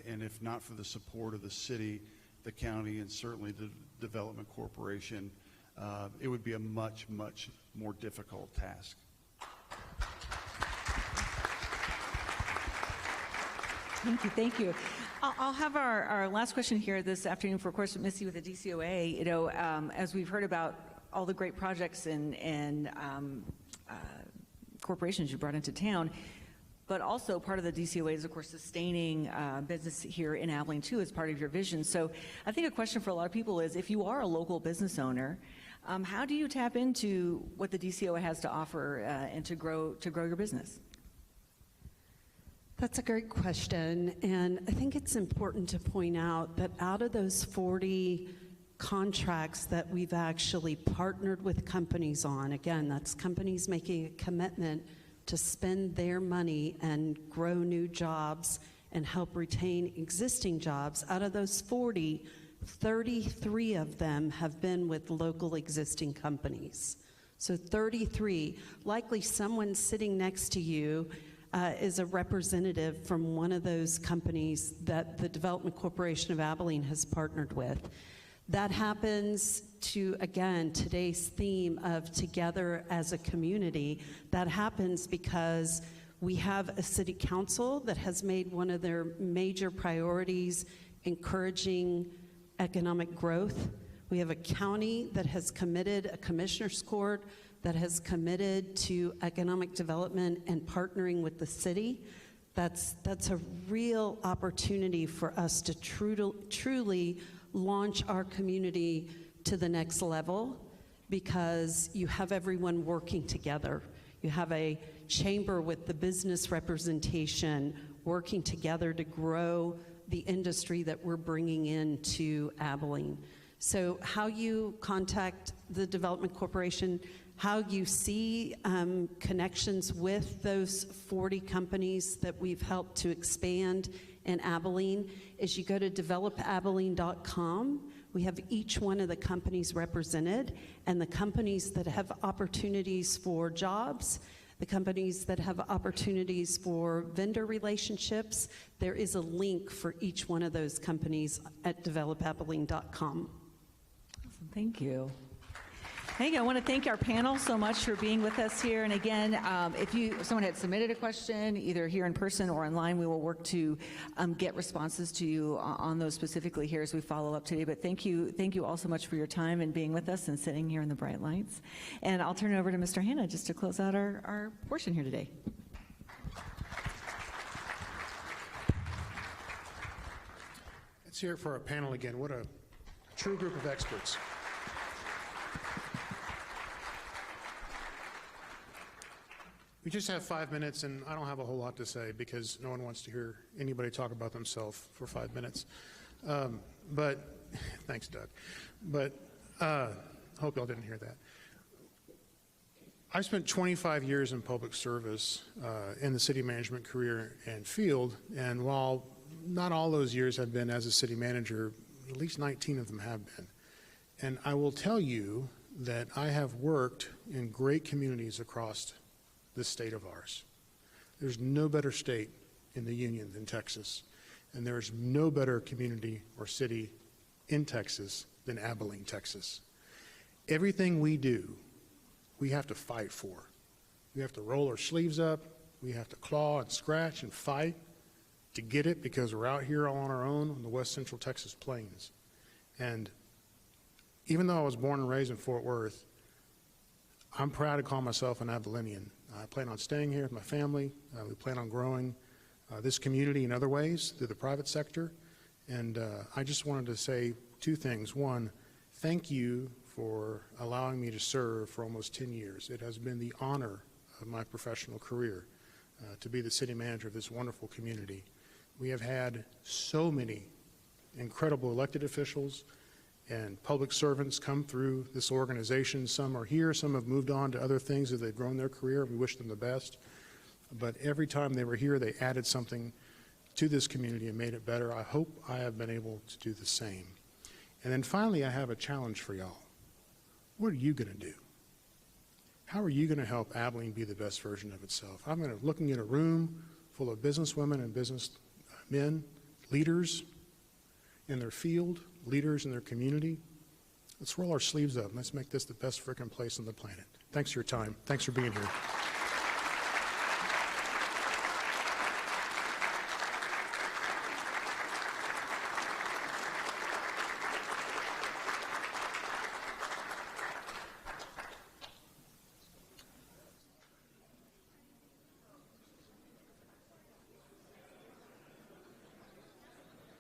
And if not for the support of the city, the county, and certainly the Development Corporation, it would be a much, much more difficult task. Thank you, thank you. I'll have our last question here this afternoon for, of course, Missy with the DCOA. You know, as we've heard about all the great projects and corporations you brought into town, but also part of the DCOA is, of course, sustaining business here in Abilene, too, as part of your vision. So I think a question for a lot of people is, if you are a local business owner, how do you tap into what the DCOA has to offer and to grow your business? That's a great question, and I think it's important to point out that out of those 40 contracts that we've actually partnered with companies on, again, that's companies making a commitment to spend their money and grow new jobs and help retain existing jobs. Out of those 40, 33 of them have been with local existing companies. So 33, likely someone sitting next to you is a representative from one of those companies that the Development Corporation of Abilene has partnered with. That happens to, again, today's theme of together as a community. That happens because we have a city council that has made one of their major priorities encouraging economic growth. We have a county that has committed, a commissioner's court that has committed to economic development and partnering with the city. That's a real opportunity for us to truly launch our community to the next level, because you have everyone working together. You have a chamber with the business representation working together to grow the industry that we're bringing into Abilene. So how you contact the Development Corporation, how you see connections with those 40 companies that we've helped to expand in Abilene is you go to developabilene.com. We have each one of the companies represented, and the companies that have opportunities for jobs, the companies that have opportunities for vendor relationships, there is a link for each one of those companies at developabilene.com. Awesome, thank you. Thank you. I want to thank our panel so much for being with us here. And again, if someone had submitted a question, either here in person or online, we will work to get responses to you on those specifically here as we follow up today. But thank you all so much for your time and being with us and sitting here in the bright lights. And I'll turn it over to Mr. Hanna just to close out our portion here today. Let's hear it for our panel again. What a true group of experts. We just have 5 minutes, and I don't have a whole lot to say because no one wants to hear anybody talk about themselves for 5 minutes. But thanks, Doug. But hope y'all didn't hear that. I spent 25 years in public service in the city management career and field, and while not all those years have been as a city manager, at least 19 of them have been. And I will tell you that I have worked in great communities across this state of ours. There's no better state in the union than Texas, and there's no better community or city in Texas than Abilene, Texas. Everything we do, we have to fight for. We have to roll our sleeves up, we have to claw and scratch and fight to get it, because we're out here all on our own on the West Central Texas plains. And even though I was born and raised in Fort Worth, I'm proud to call myself an Abilenian. I plan on staying here with my family. We plan on growing this community in other ways through the private sector. And I just wanted to say two things. One, thank you for allowing me to serve for almost 10 years. It has been the honor of my professional career to be the city manager of this wonderful community. We have had so many incredible elected officials and public servants come through this organization. Some are here, some have moved on to other things as they've grown their career. We wish them the best. But every time they were here, they added something to this community and made it better. I hope I have been able to do the same. And then finally, I have a challenge for y'all. What are you going to do? How are you going to help Abilene be the best version of itself? I'm looking at a room full of businesswomen and businessmen, leaders in their field, leaders in their community. Let's roll our sleeves up and let's make this the best frickin' place on the planet. Thanks for your time. Thanks for being here.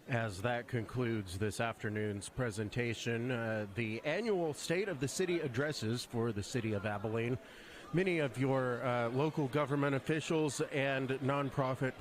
As that concludes this afternoon's presentation, the annual State of the City addresses for the City of Abilene. Many of your local government officials and nonprofit